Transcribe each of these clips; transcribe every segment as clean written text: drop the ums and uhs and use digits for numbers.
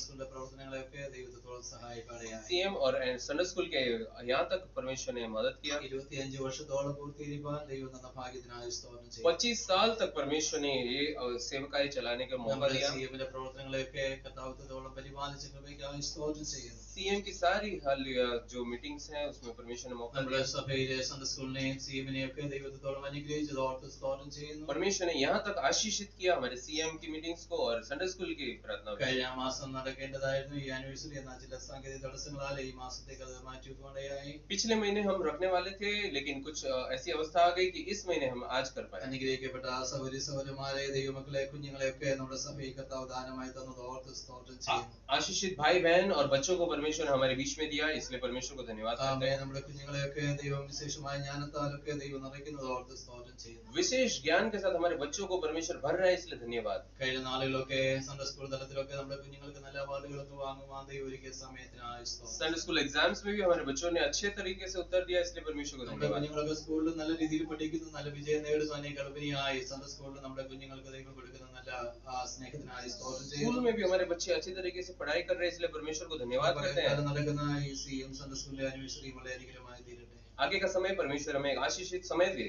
സ്കൂളിലെ പ്രവർത്തനങ്ങളെയൊക്കെ ദൈവത്തോളം സഹായിക്കുകയാണ്. CM और संडे स्कूल के यहाँ तक परमेश्वर ने मदद किया. 25 വർഷത്തോളം പൂർത്തീകരിക്കാൻ ദൈവം തന്ന ഭാഗ്യത്തിനായി സ്തോത്രം ചെയ്യുന്നു. 25 साल तक परमेश्वर ने ये सेवकाई चलाने का मौका दिया. CM പ്രവർത്തനങ്ങളെയൊക്കെ കർത്താവത്തോളം പരിപാലിച്ച കൃപയ്ക്കായി സ്തോത്രം ചെയ്യുന്നു. CM की सारी हाल जो मीटिंग्स हैं उसमें परमेश्वर ने मौका दिया. സഭയിലെ സൺഡേ സ്കൂളിനെയും CM-നെയൊക്കെ ദൈവത്തോളം അനുഗ്രഹിച്ചത് ഓർത്ത് സ്തോത്രം ചെയ്യുന്നു. परमेश्वर ने यहाँ तक आशीषित किया हमारे CM की मीटिंग्स को और संडे स्कूल की प्रार्थना. കഴിഞ്ഞ മാസം നടക്കേണ്ടതായിരുന്നു ഈ ആനിവേഴ്സറി എന്നാൽ ചില സാങ്കേതിക തടസ്സങ്ങളാൽ ഈ മാസത്തേക്ക് അത് മാറ്റിവെക്കുകയായി. पिछले महीने हम रखने वाले थे लेकिन कुछ ऐसी अवस्था आ गई कि इस महीने हम आज कर पाए. അനുഗ്രഹിക്കപ്പെട്ട സഹോദരന്മാരെ ദൈവമക്കളെ കുഞ്ഞുങ്ങളെയൊക്കെ നമ്മുടെ സഭയിൽ കർത്താവ് ദാനമായി തന്നത് ഓർത്ത് സ്തോത്രം ചെയ്യുന്നു. आशीषित भाई बहन और बच्चों को परमेश्वर ने हमारे बीच में दिया इसलिए परमेश्वर को धन्यवाद करते हैं. നമ്മുടെ കുഞ്ഞുങ്ങളെയൊക്കെ ദൈവം വിശേഷമായ ജ്ഞാനത്താലൊക്കെ ദൈവം നിറയ്ക്കുന്നത് ഓർത്ത് സ്തോത്രം ചെയ്യുന്നു. विशेष ज्ञान के साथ हमारे बच्चों को परमेश्वर भर रहा है इसलिए धन्यवाद. കഴിഞ്ഞ നാളുകളിലൊക്കെ സൺഡേ സ്കൂൾ തലത്തിലൊക്കെ നമ്മുടെ കുഞ്ഞുങ്ങൾക്ക് നല്ല അവാർഡുകളൊക്കെ വാങ്ങുവാൻ ദൈവം ഒരുക്കിയ സമയത്തിനായി സ്തോത്രം. संडे स्कूल एग्जाम्स में भी हमारे बच्चों ने अच्छे तरीके से उत्तर दिया इसलिए परमेश्वर को धन्यवाद. കുഞ്ഞുങ്ങളൊക്കെ സ്കൂളിൽ നല്ല രീതിയിൽ പഠിക്കുന്നു, നല്ല വിജയം നേടുന്നതിനേക്കാൾ ഉപരിയായി സൺഡേ സ്കൂളിൽ നമ്മുടെ കുഞ്ഞുങ്ങൾക്ക് ദൈവം കൊടുക്കുന്ന നല്ല സ്നേഹത്തിനായി സ്തോത്രം ചെയ്യുന്നു. स्कूल में भी हमारे बच्चे अच्छी तरीके से पढ़ाई कर रहे हैं इसलिए परमेश्वर को धन्यवाद करते हैं. നടക്കുന്ന ഈ CM സൺഡേ സ്കൂളിലെ ആനിവേഴ്സറി വളരെ അനുഗ്രഹമായി തീരട്ടെ. आगे का समय परमेश्वर हमें एक आशीषित समय दे.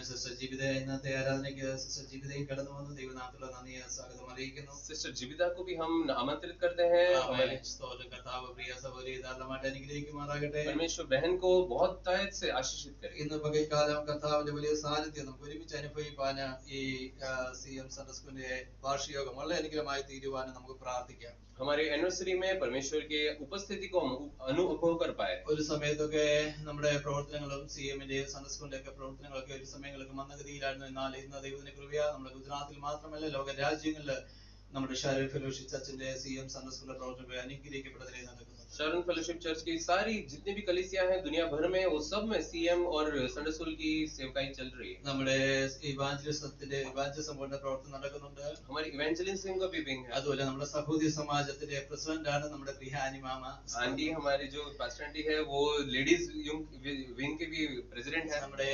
സിസ്റ്റർ ജീവിത ഇന്നത്തെ ആരാധനയ്ക്ക് സിസ്റ്റർ ജീവിതയും കടന്നു വന്ന് ദൈവനാമത്തിലുള്ള നന്ദിയെ സ്വാഗതം അറിയിക്കുന്നു. सिस्टर जीविता को भी हम आमंत्रित करते हैं. हमारे സ്തോത്രം കർത്താവ് പ്രിയ സഹോദരി ധാരാളമായിട്ട് അനുഗ്രഹിക്കുമാറാകട്ടെ. परमेश्वर बहन को बहुत तायत से आशीषित करे. ഇന്ന് പകൽക്കാലം കർത്താവിന്റെ വലിയ സാന്നിധ്യം നമുക്ക് ഒരുമിച്ച് അനുഭവിപ്പാൻ ഈ CM സൺഡേ സ്കൂളിന്റെ വാർഷികയോഗം വളരെ അനുഗ്രഹമായി തീരുവാൻ നമുക്ക് പ്രാർത്ഥിക്കാം. हमारे एनिवर्सरी में परमेश्वर के उपस्थिति को हम अनुभव कर पाए. ഒരു സമയത്തൊക്കെ നമ്മുടെ പ്രവർത്തനങ്ങളും CM-ന്റെ സൺഡേ സ്കൂളിന്റെ ഒക്കെ പ്രവർത്തനങ്ങളൊക്കെ ഒരു സമയങ്ങളൊക്കെ മന്ദഗതിയിലായിരുന്നു. എന്നാൽ ഇന്ന് ദൈവത്തിന്റെ കൃപയാൽ നമ്മുടെ ഗുജറാത്തിൽ മാത്രമല്ല ലോക രാജ്യങ്ങളിൽ നമ്മുടെ ഷാരോൺ ഫെലോഷിപ്പ് ചർച്ചിന്റെ CM സൺഡേ സ്കൂളിലെ പ്രവർത്തനങ്ങൾ അനുഗ്രഹിക്കപ്പെട്ടതിനെ നടക്കുന്നു. शारोन फेलोशिप चर्च की सारी जितनी भी कलीसियां हैं दुनिया भर में वो सब में CM और संडे स्कूल की सेवकाई चल रही है. നമ്മുടെ ഇവാഞ്ചലിസം കൊണ്ട് പ്രവർത്തനം നടക്കുന്നുണ്ട്. हमारी इवेंजलिज्म का भी विंग है. അതുപോലെ നമ്മുടെ സഹോദരി സമാജത്തിന്റെ പ്രസിഡന്റ് ആണ് നമ്മുടെ പ്രിയ ആനിമാമ. आंटी हमारी जो पास्टर आंटी है वो लेडीज विंग के भी प्रेसिडेंट है. നമ്മുടെ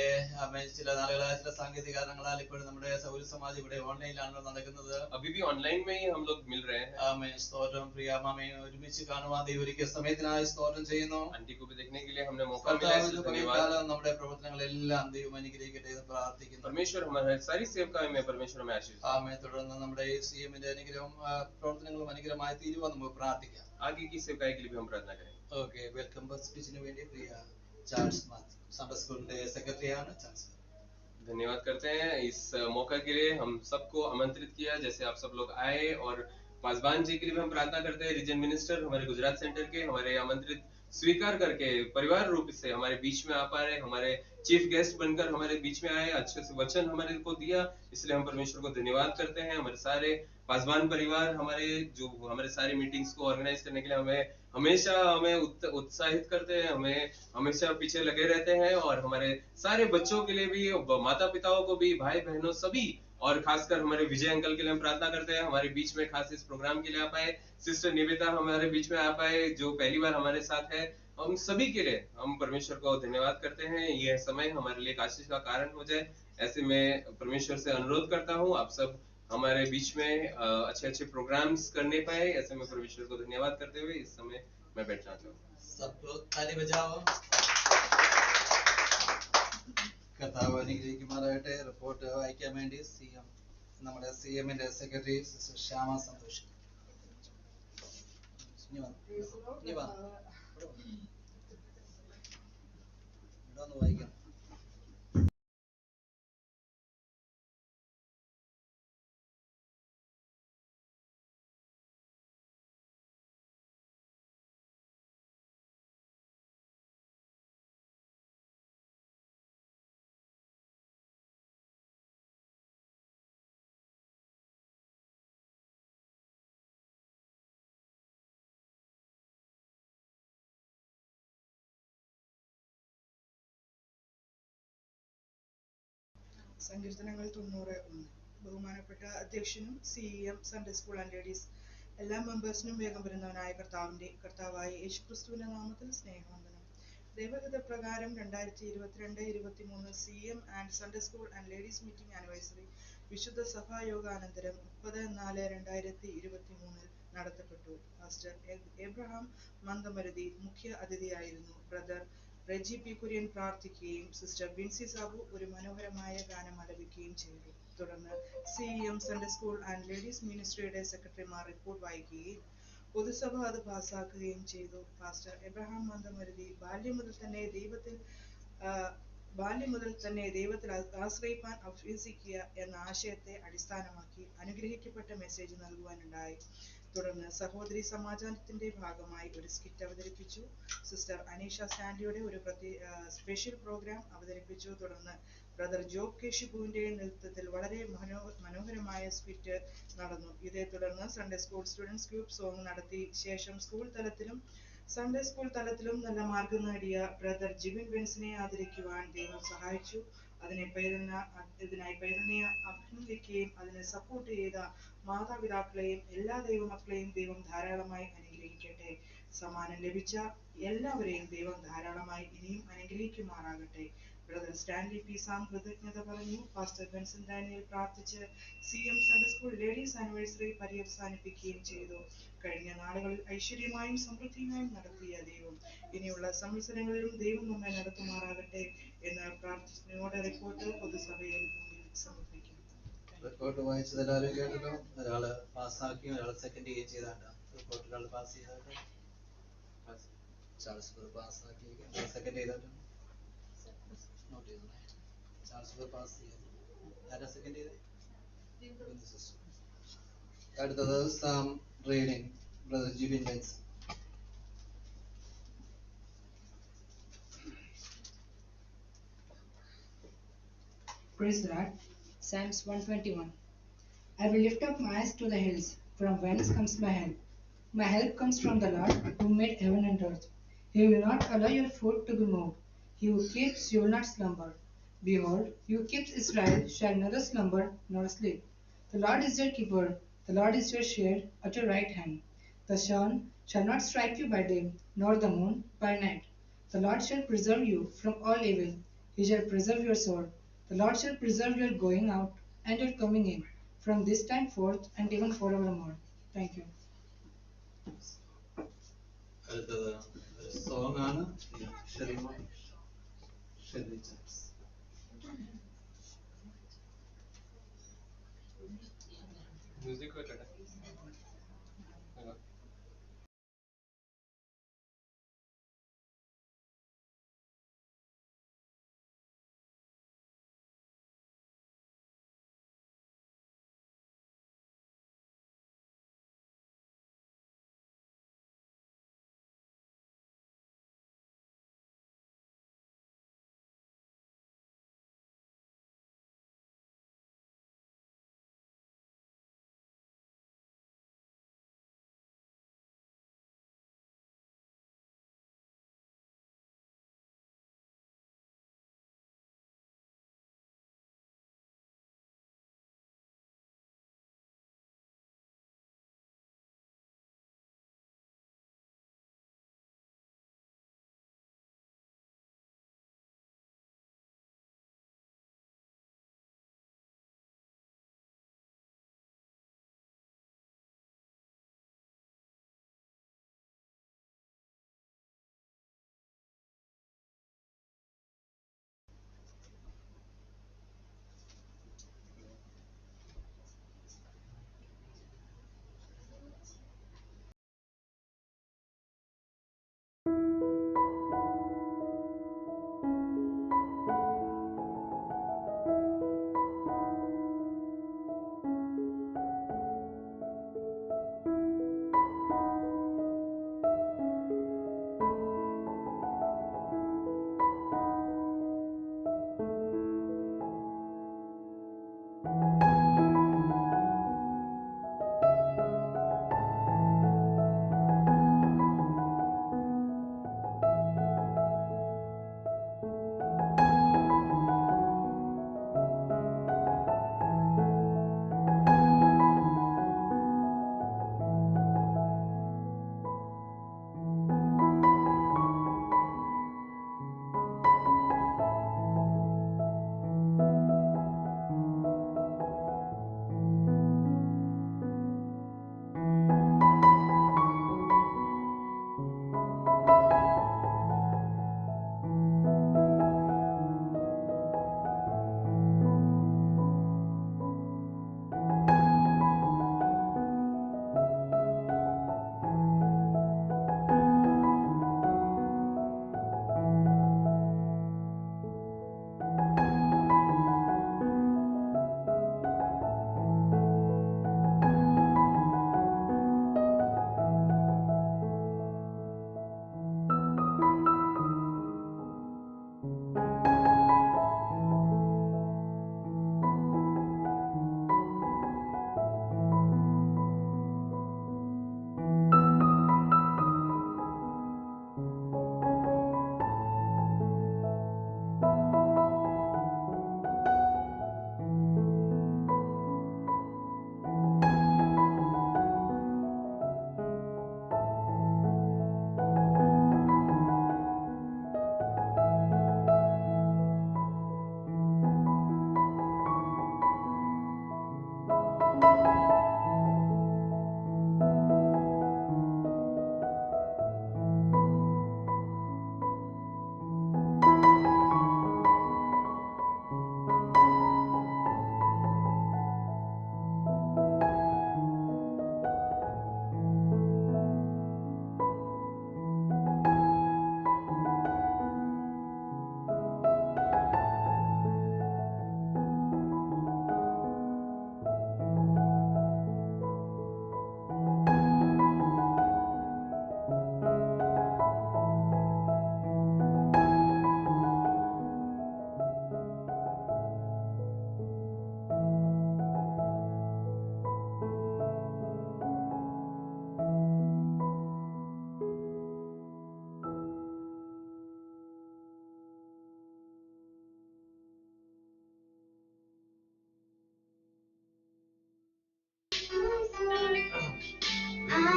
ചില നാളുകളായ ചില സാങ്കേതിക കാരണങ്ങളാൽ ഇപ്പോഴും നമ്മുടെ സഹോദരി സമാജം ഇവിടെ ഓൺലൈനിലാണല്ലോ നടക്കുന്നത്. अभी भी ऑनलाइन में ही हम लोग मिल रहे हैं. ആമേൻ സ്തോത്രം. പ്രിയ മാമയെ ഒരുമിച്ച് കാണുവാൻ ദൈവം ഒരുക്കിയ സമയത്തിനായി സ്തോത്രം ചെയ്യുന്നു. आंटी को भी देखने के लिए हमने मौका मिला इसलिए धन्यवाद. നമ്മുടെ പ്രവർത്തനങ്ങളെല്ലാം ദൈവം അനുഗ്രഹിക്കട്ടെ എന്ന് പ്രാർത്ഥിക്കുന്നു. परमेश्वर हमारे सारी सेवकाई में परमेश्वर हमें आशीष दे. ആമേൻ. തുടർന്ന് നമ്മുടെ ഈ CM-ന്റെ അനുഗ്രഹം പ്രവർത്തനങ്ങളും അനുഗ്രഹമായി തീരുവാൻ നമുക്ക് പ്രാർത്ഥിക്കാം. आगे की सेवकाई के लिए भी हम प्रार्थना करें. ഓക്കേ, വെൽക്കം സ്പീച്ചിന് വേണ്ടി പ്രിയ ചാൾസ് മാത്യു സൺഡേ സ്കൂളിന്റെ സെക്രട്ടറിയാണ്. ചാൾസ് धन्यवाद करते हैं इस मौका के लिए. हम सबको आमंत्रित किया जैसे आप सब लोग आए और पासवान जी के लिए भी हम प्रार्थना करते हैं. रीजन मिनिस्टर हमारे गुजरात सेंटर के हमारे आमंत्रित स्वीकार करके परिवार रूप से हमारे बीच में आ पा रहे, हमारे चीफ गेस्ट बनकर हमारे बीच में आए, अच्छे से वचन हमारे को दिया इसलिए हम परमेश्वर को धन्यवाद करते हैं. हमारे सारे पासवान परिवार हमारे जो हमारे सारी मीटिंग्स को ऑर्गेनाइज करने के लिए हमें उत्साहित करते हैं, हमें हमेशा पीछे लगे रहते हैं और हमारे सारे बच्चों के लिए भी, माता पिताओं को भी, भाई बहनों सभी और खासकर हमारे विजय अंकल के लिए हम प्रार्थना करते हैं हमारे बीच में खास इस प्रोग्राम के लिए आ पाए. सिस्टर निवेदिता हमारे बीच में आ पाए जो पहली बार हमारे साथ है. हम सभी के लिए हम परमेश्वर को धन्यवाद करते हैं. यह समय हमारे लिए आशीष का कारण हो जाए ऐसे मैं परमेश्वर से अनुरोध करता हूँ. आप सब हमारे बीच में अच्छे अच्छे प्रोग्राम्स करने पाए ऐसे मैं परमेश्वर को धन्यवाद करते हुए इस समय मैं बैठना चाहूँ. सब लोग ताली बजाओ. കർത്താവ് അനുഗ്രഹിക്കുമാറാകട്ടെ. റിപ്പോർട്ട് വായിക്കാൻ വേണ്ടി നമ്മുടെ CM-ന്റെ സെക്രട്ടറി സിസ്റ്റർ ശ്യാമ സന്തോഷ്. വായിക്കാം. സങ്കീർത്തനങ്ങൾ 90:1. ബഹുമാനപ്പെട്ട അധ്യക്ഷനും CM Sunday school and ladies എല്ലാ മെമ്പേഴ്സിനും വേഗം വരുന്നവനായ കർത്താവായ യേശുക്രിസ്തുവിന്റെ നാമത്തിൽ സ്നേഹവന്ദനം. ദൈവഹിത പ്രകാരം 2022-23 CM and Sunday school and ladies meeting anniversary വിശുദ്ധ സഭായോഗാനന്തരം 30/4/2023 നടത്തപ്പെട്ടു. പാസ്റ്റർ എബ്രഹാം മന്ദമരുതി മുഖ്യ അതിഥിയായിരുന്നു. ബ്രദർ റെജി പി കുര്യൻ പ്രാർത്ഥിക്കുകയും സിസ്റ്റർ ബിൻസി സാബു ഒരു മനോഹരമായ ഗാനം ആലപിക്കുകയും ചെയ്തു. തുടർന്ന് CEM Sunday school and ladies മിനിസ്ട്രിയുടെ സെക്രട്ടറിമാർ റിപ്പോർട്ട് വായിക്കുകയും പൊതുസഭ അത് പാസാക്കുകയും ചെയ്തു. പാസ്റ്റർ എബ്രഹാം മന്ദമരുതി ബാല്യം മുതൽ തന്നെ ദൈവത്തിൽ ആശ്രയിപ്പാൻ അഭ്യസിക്കുക എന്ന ആശയത്തെ അടിസ്ഥാനമാക്കി അനുഗ്രഹിക്കപ്പെട്ട മെസ്സേജ് നൽകുവാനുണ്ടായി. തുടർന്ന് സഹോദരി സമാജത്തിന്റെ ഭാഗമായി ഒരു സ്കിറ്റ് അവതരിപ്പിച്ചു. സിസ്റ്റർ അനീഷ സ്റ്റാൻലിയുടെ ഒരു സ്പെഷ്യൽ പ്രോഗ്രാം അവതരിപ്പിച്ചു. തുടർന്ന് ബ്രദർ ജോബ് കെ ഷിബുവിന്റെ നേതൃത്വത്തിൽ വളരെ മനോഹരമായ സ്കിറ്റ് നടന്നു. ഇതേ തുടർന്ന് Sunday school students group song നടത്തി. ശേഷം സൺഡേ സ്കൂൾ തലത്തിലും നല്ല മാർഗം നേടിയ ബ്രദർ ജിബിൻ ബെൻസിനെ ആദരിക്കുവാൻ ദൈവം സഹായിച്ചു. ഇതിനായി പൈതലിനെ അഭിനന്ദിക്കുകയും അതിനെ സപ്പോർട്ട് ചെയ്ത മാതാപിതാക്കളെയും എല്ലാ ദൈവമക്കളെയും ദൈവം ധാരാളമായി അനുഗ്രഹിക്കട്ടെ. സമ്മാനം ലഭിച്ച എല്ലാവരെയും ദൈവം ധാരാളമായി ഇനിയും അനുഗ്രഹിക്കുമാറാകട്ടെ. ബ്രദർ സ്റ്റാൻലി പി സാം കൃതജ്ഞത പറഞ്ഞു. പാസ്റ്റർ ബെൻസൺ ഡാനിയൽ പ്രാർത്ഥിച്ച് CM Sunday school ladies anniversary പര്യവസാനിപ്പിക്കുകയും ചെയ്തു. കഴിഞ്ഞ നാളുകളിൽ ഐശ്വര്യമായും സമൃദ്ധിയുമായും നടത്തിയ ദൈവം ഇനിയുള്ള സംവത്സരങ്ങളിലും ദൈവം നമ്മെ നടത്തുമാറാകട്ടെ എന്ന് പ്രാർത്ഥനയോടെ റിപ്പോർട്ട് പൊതുസഭയിൽ മുന്നിൽ സമർപ്പിക്കുന്നു. റിപ്പോർട്ട് വായിച്ചത് എല്ലാവരും കേട്ടല്ലോ. ഒരാള് പാസ്സാക്കിയും ഒരാൾ സെക്കൻഡ് ചെയ്യുകയും ചെയ്താണ്ട് റിപ്പോർട്ട് ഒരാൾ പാസ് ചെയ്തായിട്ട് ചാൾസ് പാസ്സാക്കി സെക്കൻഡ് ചെയ്തായിട്ട് നോട്ട് ചെയ്തേ. ചാൾസ് പാസ് ചെയ്തു. ആരാ സെക്കൻഡ് ചെയ്തത്? അടുത്തത് Sam reading brother Jibin Benz. Praise God. Psalms 121. I will lift up my eyes to the hills, from whence comes my help. My help comes from the Lord, who made heaven and earth. He will not allow your foot to be moved. He who keeps you will not slumber. Behold, he who keeps Israel shall neither slumber nor sleep. The Lord is your keeper. The Lord is your shade at your right hand. The sun shall not strike you by day, nor the moon by night. The Lord shall preserve you from all evil. He shall preserve your soul. The Lord shall preserve your going out and your coming in, from this time forth and even forevermore. Thank you. അടുത്തത് song ആണ്. Music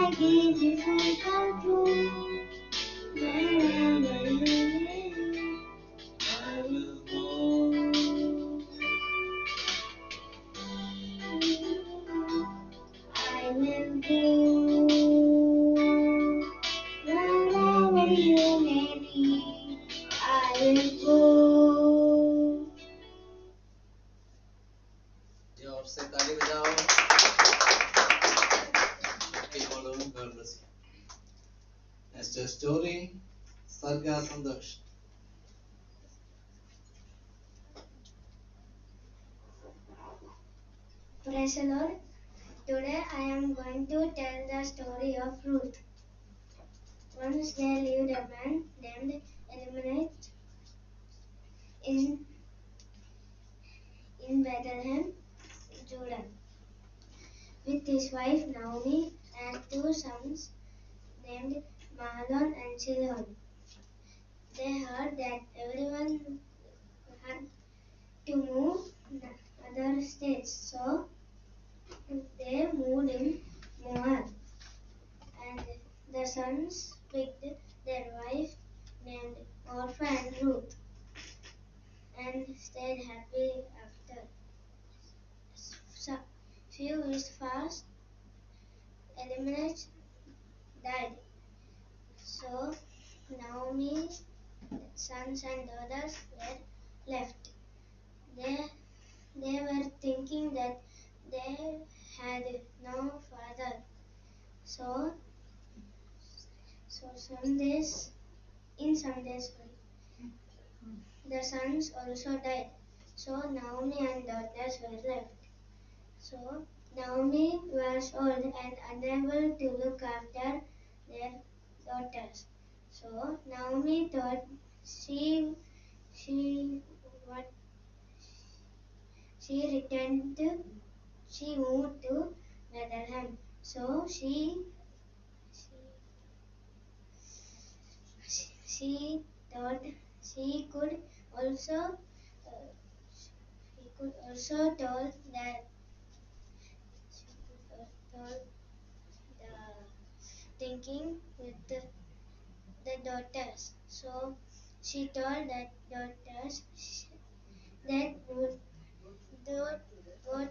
my dreams if I come true. Wherever you may, I will go. I will go. Wherever you may be, I will go. और से ताली बजाओ। Keep following. God bless you. Next story, Sarga Sandosh. Praise the Lord. Today I am going to tell the story of Ruth. Once there lived a man named Elimelech in Bethlehem, Judah, with his wife Naomi and two sons named Mahlon and Chilion. They heard that everyone had to move to other states, so they moved in Moab. And the sons picked their wife named Orpha and Ruth and stayed happy after. So, few years passed, Elimelech died. So Naomi's sons and daughters were left. They were thinking that they had no father. So some days, the sons also died. So Naomi and daughters were left. So Naomi was old and unable to look after their daughters. So Naomi thought she what she moved to Bethlehem. So she thought she could also told that told the thinking with the daughters. So she told that daughters that would go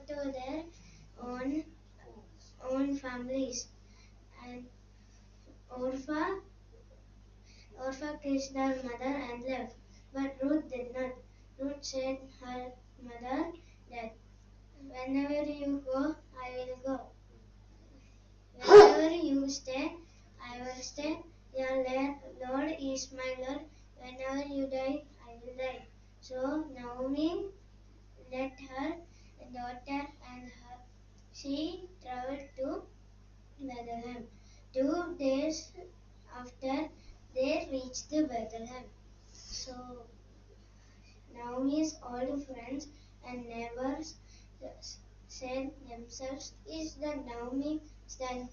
to their own families. And Orpha kissed her mother and left. But Ruth did not. Ruth said her mother that whenever you go, I will go. Wherever you stay, I will stay. Your Lord is my Lord. Whenever you die, I will die. So Naomi let her daughter and she traveled to Bethlehem. 2 days after they reached Bethlehem. So Naomi's old friends and neighbors said themselves, "Is that Naomi?" Then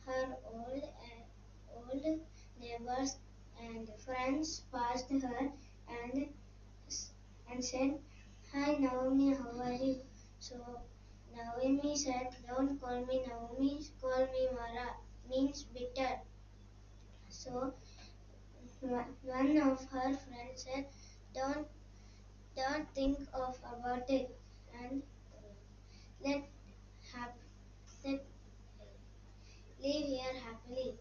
her old neighbors and friends passed her and said, "Hi Naomi, how are you?" So Naomi said, "Don't call me Naomi, call me Mara," means bitter. So one of her friends said, "Don't think about it and let let live here happily."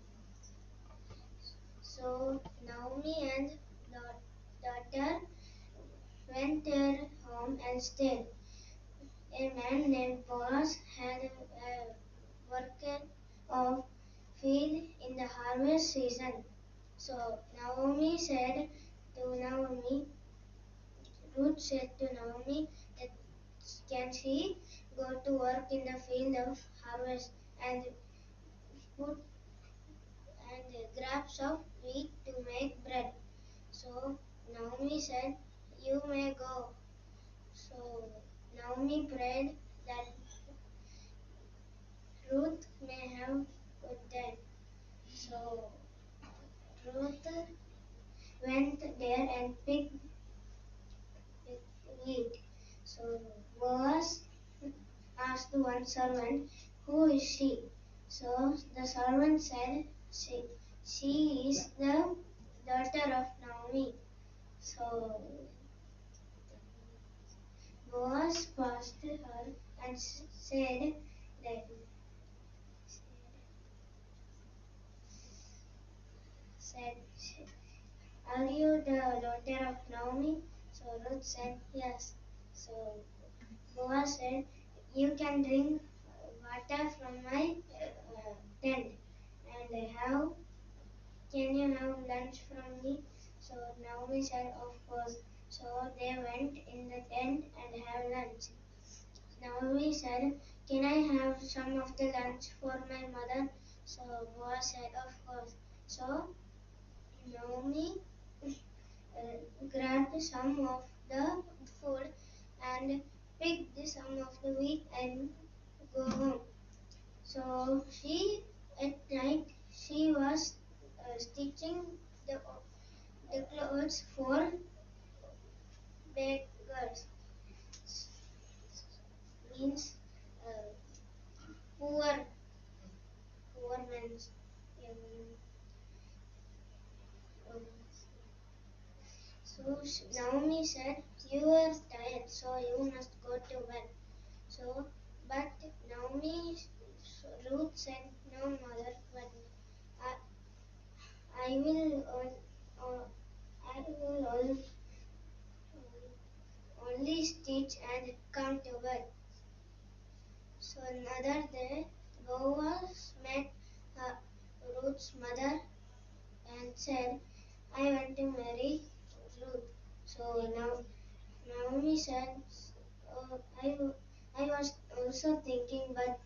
So Naomi and daughter went their home and stayed. A man named Boaz had worked of field in the harvest season. So Ruth said to Naomi that can she go to work in the field of harvest and put grabs of wheat to make bread. So Naomi said, "You may go." So Naomi prayed that Ruth may have good time. So Ruth went there and picked wheat. So Boaz asked one servant who is she? So the servant said, she is the daughter of Naomi. So Boaz passed her and said that said, are you the daughter of Naomi? So Ruth said, yes. So Boaz said, you can drink water from my tent and can you have lunch from me? So Naomi said, of course. So they went in the tent and have lunch. Naomi said, can I have some of the lunch for my mother? So Boaz said, of course. So Naomi grabbed some of the food and picked some of the wheat and go home. So at night she was stitching the clothes for beggars, means uh, poor men. Um, So Naomi said, you are tired, so you must go to bed. So, but Ruth said, no, mother, but I will only stitch and come to bed. So another day, Boaz met Ruth's mother and said, I want to marry Ruth. So now Naomi said, oh, I was also thinking, but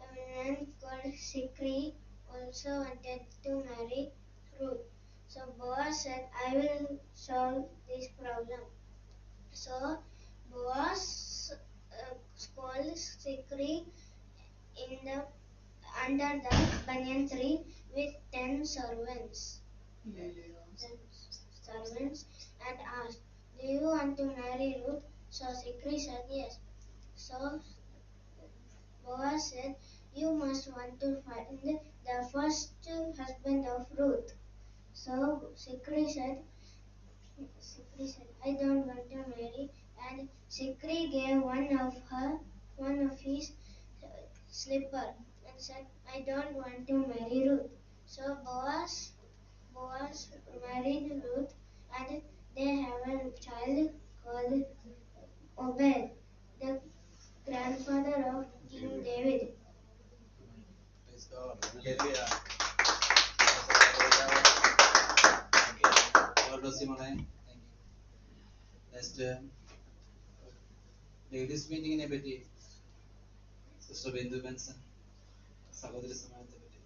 a man called Sikri also wanted to marry Ruth. So Boaz said, I will solve this problem. So Boaz called Sikri under the banyan tree with 10 servants. And asked, do you want to marry Ruth? So Sikri said yes. So Boaz said, you must want to find the first husband of Ruth. So Sikri said, I don't want to marry. And Sikri gave one of his slipper and said, I don't want to marry Ruth. So Boaz married Ruth and they have a child called Obed, the grandfather of King David. Praise God. Hallelujah. God bless you, Malay. Thank you. Next, ladies മീറ്റിങ്ങിനെ പറ്റി sister Bindu Benson സഹോദരി സമാജത്തെ പറ്റി.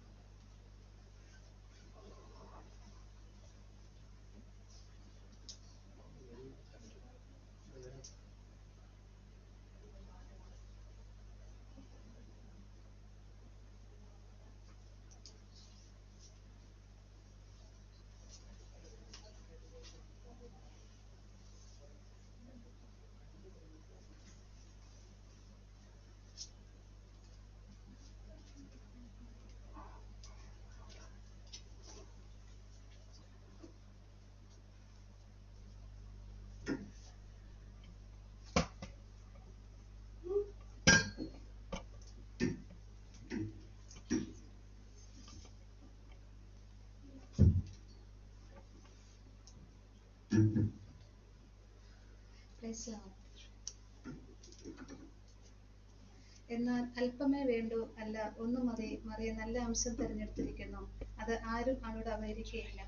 എന്നാൽ അല്പമേ വേണ്ടൂ, അല്ല ഒന്നു മതി, മറിയ നല്ല അംശം തിരഞ്ഞെടുത്തിരിക്കുന്നു, അത് ആരും അവളോട് അപഹരിക്കുകയില്ല.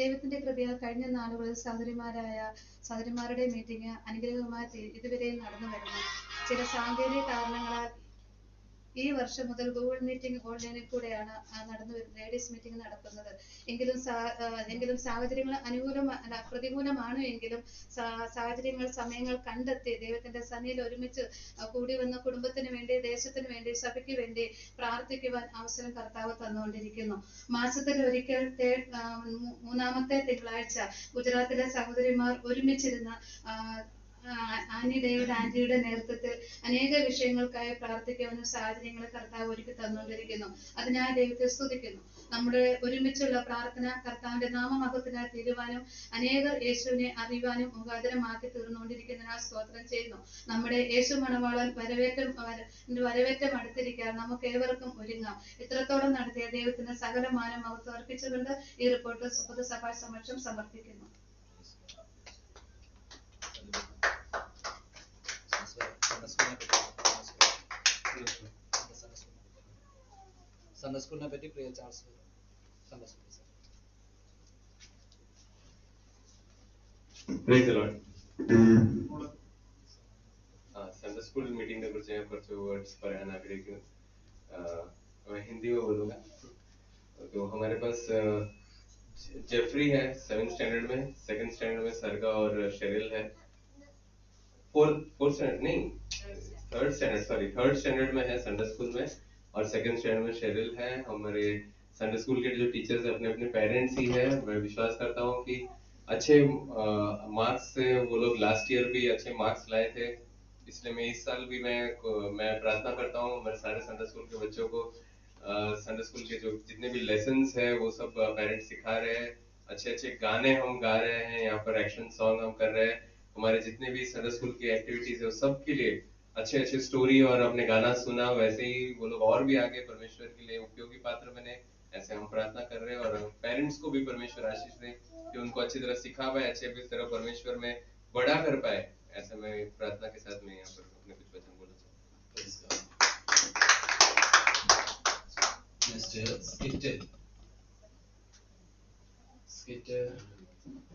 ദൈവത്തിന്റെ കൃപയാൽ കഴിഞ്ഞ നാളുകളിൽ സഹോദരിമാരുടെ മീറ്റിംഗ് അനുഗ്രഹമായി ഇതുവരെയും നടന്നു വരുന്നു. ചില സാങ്കേതിക കാരണങ്ങളാൽ ഈ വർഷം മുതൽ ഗൂഗിൾ മീറ്റിംഗ് ഓൺലൈനിൽ കൂടെയാണ് ലേഡീസ് മീറ്റിംഗ് നടക്കുന്നത്. എങ്കിലും സാഹചര്യങ്ങൾ പ്രതികൂലമാണ് എങ്കിലും സാഹചര്യങ്ങൾ സമയങ്ങൾ കണ്ടെത്തി ദൈവത്തിന്റെ സന്നിധിയിൽ ഒരുമിച്ച് കൂടി വന്ന കുടുംബത്തിന് വേണ്ടി, ദേശത്തിന് വേണ്ടി, സഭയ്ക്ക് വേണ്ടി പ്രാർത്ഥിക്കുവാൻ അവസരം കർത്താവ് തന്നുകൊണ്ടിരിക്കുന്നു. മാസത്തിൽ ഒരിക്കൽ മൂന്നാമത്തെ തിങ്കളാഴ്ച ഗുജറാത്തിലെ സഹോദരിമാർ ഒരുമിച്ചിരുന്ന് ആനി ഡേവിഡ് ആന്റിയുടെ നേതൃത്വത്തിൽ അനേക വിഷയങ്ങൾക്കായി പ്രാർത്ഥിക്കാവുന്ന സാഹചര്യങ്ങൾ കർത്താവ് ഒരുക്കി തന്നുകൊണ്ടിരിക്കുന്നു. അതിനായി ദൈവത്തെ സ്തുതിക്കുന്നു. നമ്മുടെ ഒരുമിച്ചുള്ള പ്രാർത്ഥന കർത്താവിന്റെ നാമമഹത്വത്തിനായി തീരുവാനും അനേകർ യേശുവിനെ അറിയുവാനും മുഖാന്തരമാക്കി തീർന്നുകൊണ്ടിരിക്കുന്നതിനാൽ സ്തോത്രം ചെയ്യുന്നു. നമ്മുടെ യേശു മണവാളൻ വരവേറ്റം അടുത്തിരിക്കാൻ നമുക്ക് ഏവർക്കും ഒരുങ്ങാം. ഇത്രത്തോളം നടത്തിയ ദൈവത്തിന് സകലമാനം മഹത്വം അർപ്പിച്ചുകൊണ്ട് ഈ റിപ്പോർട്ട് പൊതുസഭാ സമക്ഷം സമർപ്പിക്കുന്നു. സൺഡേ സ്കൂളിനെ പറ്റി Priya Charles Sunday school. Praise the Lord. Sunday school മീറ്റിംഗിനെ കുറിച്ച് ഞാൻ കുറച്ച് വേർഡ്സ് പറയാൻ ആഗ്രഹിക്കുന്നു. मैं हिंदी में बोलूंगा. तो हमारे पास जेफरी है 7th स्टैंडर्ड में, 2nd स्टैंडर्ड में सरगा और शेरिल है, 4th स्टैंडर्ड नहीं 3rd स्टैंडर्ड में है संडे स्कूल में, और 2nd स्टैंडर्ड में शेरिल है. हमारे संडे स्कूल के जो टीचर्स अपने अपने पेरेंट्स ही है. मैं विश्वास करता हूँ कि अच्छे मार्क्स से वो लोग लास्ट ईयर भी अच्छे मार्क्स लाए थे, इसलिए मैं इस साल भी मैं प्रार्थना करता हूँ मेरे सारे संडे स्कूल के बच्चों को संडे स्कूल के जो जितने भी लेसन्स है वो सब पेरेंट्स सिखा रहे हैं. अच्छे अच्छे गाने हम गा रहे हैं, यहाँ पर एक्शन सॉन्ग हम कर रहे हैं. हमारे जितने भी संडे स्कूल की एक्टिविटीज है सब के लिए अच्छे अच्छे स्टोरी और अपने गाना सुना, वैसे ही वो लोग और भी आगे परमेश्वर के लिए उपयोगी पात्र बने, ऐसे हम प्रार्थना कर रहे हैं. और पेरेंट्स को भी परमेश्वर आशीष दे कि उनको अच्छी तरह सिखा पाए, अच्छे तरह परमेश्वर में बड़ा कर पाए. ऐसे में प्रार्थना के साथ मैं यहाँ पर अपने कुछ वचन बोलना चाहूँगा.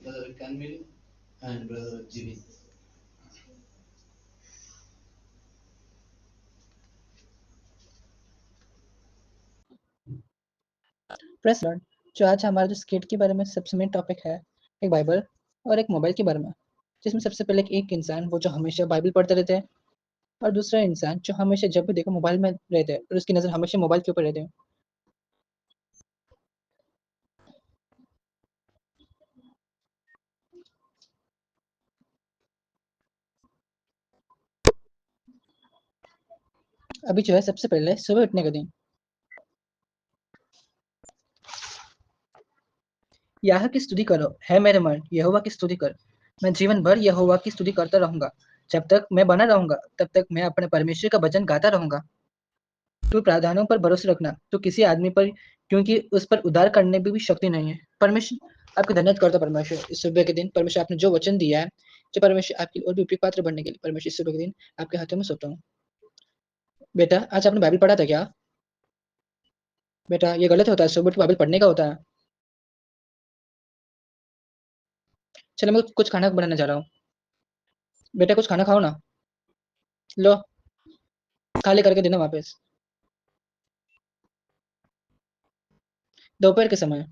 Brother Kanmil and Brother Jimmy. Press Lord, जो आज हमारा जो स्किट के बारे में सबसे मेन टॉपिक है, एक बाइबल और एक मोबाइल के बारे में, जिसमें सबसे पहले एक इंसान वो जो हमेशा बाइबल पढ़ते रहते हैं, और दूसरा इंसान जो हमेशा जब भी देखो मोबाइल में रहते हैं और उसकी नज़र हमेशा मोबाइल के ऊपर रहते हैं. अभी जो है सबसे पहले सुबह उठने का दिन, यहोवा की स्तुति करो, है मेरे मन, यहोवा की स्तुति कर. मैं जीवन भर यहोवा की स्तुति करता रहूंगा. जब तक मैं बना रहूंगा तब तक मैं अपने परमेश्वर का भजन गाता रहूंगा. तू प्रावधानों पर भरोसा रखना, तो किसी आदमी पर, क्योंकि उस पर उद्धार करने की भी शक्ति नहीं है. परमेश्वर आपको धन्यवाद करता परमेश्वर इस सुबह के दिन. परमेश्वर आपने जो वचन दिया है, जो परमेश्वर आपके और भी उपयुक्त पात्र बनने के लिए, परमेश्वर इस सुबह के दिन आपके हाथों में सौंपता हूँ. बेटा, आज आपने बाइबल पढ़ा था क्या? बेटा, ये गलत होता है, सुबह बाइबल पढ़ने का होता है. चलो मैं कुछ खाना बनाने जा रहा हूँ. बेटा कुछ खाना खाओ ना. लो, खाली करके देना वापस. दोपहर के समय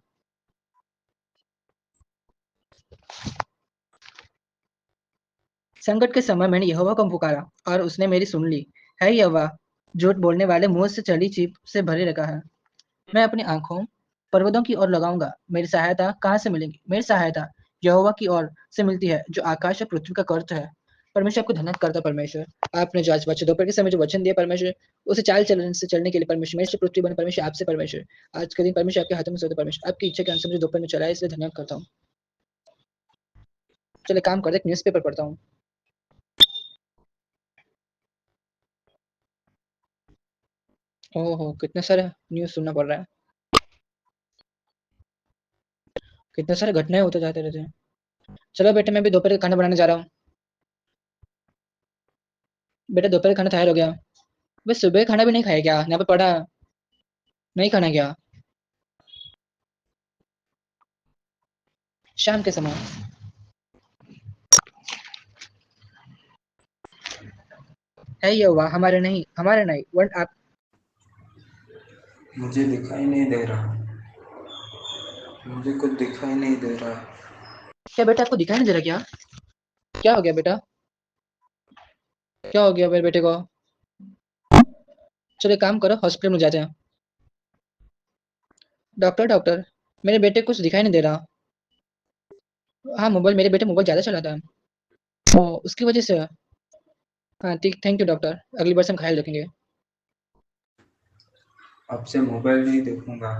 संकट के समय मैंने यहोवा को पुकारा और उसने मेरी सुन ली. है यहोवा, झूठ बोलने वाले मुंह से चली जीभ से भरे रखा है. मैं अपनी आंखों पर्वतों की ओर लगाऊंगा. मेरी सहायता कहाँ से मिलेगी? मेरी सहायता यहोवा की ओर से मिलती है, जो आकाश और पृथ्वी का कर्ता है. परमेश्वर आपको धन्यवाद करता परमेश्वर. आपने जो आज बच्चे दोपहर के समय जो वचन दिया परमेश्वर, उसे चाल चलन से चलने के लिए परमेश्वर, मेरे से पृथ्वी बने परमेश्वर, आपसे परमेश्वर. आज के दिन परमेश्वर आपके हाथों में सोते परमेश्वर, आपकी इच्छा के अनुसार मुझे दोपहर में चलाए, इसलिए धन्यवाद करता हूँ. चले काम करते, एक न्यूज़पेपर पढ़ता हूँ. ओहो, कितने सारे न्यूज़ सुनना पड़ रहा है. कितने सारे घटनाएं होते जाते रहते हैं. चलो बेटे, मैं भी दोपहर का खाना बनाने जा रहा हूँ. बेटा, दोपहर का खाना तैयार हो गया. बस सुबह खाना भी नहीं खाया क्या? यहाँ पे पड़ा नहीं खाना क्या? शाम के समय है यहोवा, हमारे नहीं वरन आप. मुझे दिखाई नहीं दे रहा. मुझे कुछ दिखाई नहीं दे रहा. क्या बेटा, आपको दिखाई नहीं दे रहा क्या? क्या हो गया बेटा? क्या हो गया मेरे बेटे को? चलो एक काम करो, हॉस्पिटल में जाते हैं. डॉक्टर, मेरे बेटे को कुछ दिखाई नहीं दे रहा. हाँ, मेरे बेटे मोबाइल ज्यादा चलाता है. उसकी वजह से। हाँ ठीक, थैंक यू डॉक्टर, अगली बार से हम ख्याल रखेंगे। अब से मोबाइल नहीं देखूंगा।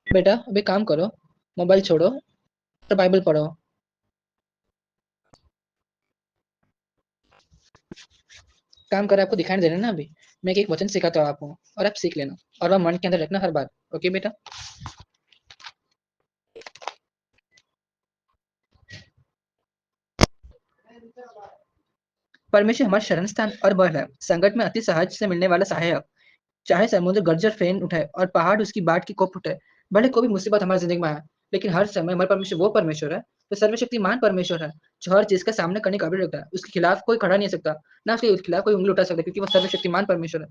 बेटा अभी काम करो, मोबाइल छोड़ो और बाइबल पढ़ो। काम कर आपको दिखाई दे रहा है ना अभी। मैं एक वचन सिखाता हूँ आपको और आप सीख लेना, और वह मन के अंदर रखना हर बार। ओके बेटा। परमेश्वर हमारा शरण स्थान और बल है, संकट में अति सहज से मिलने वाला सहायक। चाहे समुद्र गर्जर फेन उठाए और पहाड़ उसकी बाट की कोप उठाए, भले कोई भी मुसीबत हमारी जिंदगी में आए, लेकिन हर समय हमारे परमेश्वर वो परमेश्वर है, तो सर्वशक्तिमान परमेश्वर है, जो हर चीज का सामना करने का काबिल रखता है। उसके खिलाफ कोई खड़ा नहीं हो सकता, ना उसके खिलाफ कोई उंगली उठा सकता, क्योंकि वो सर्वशक्तिमान परमेश्वर है।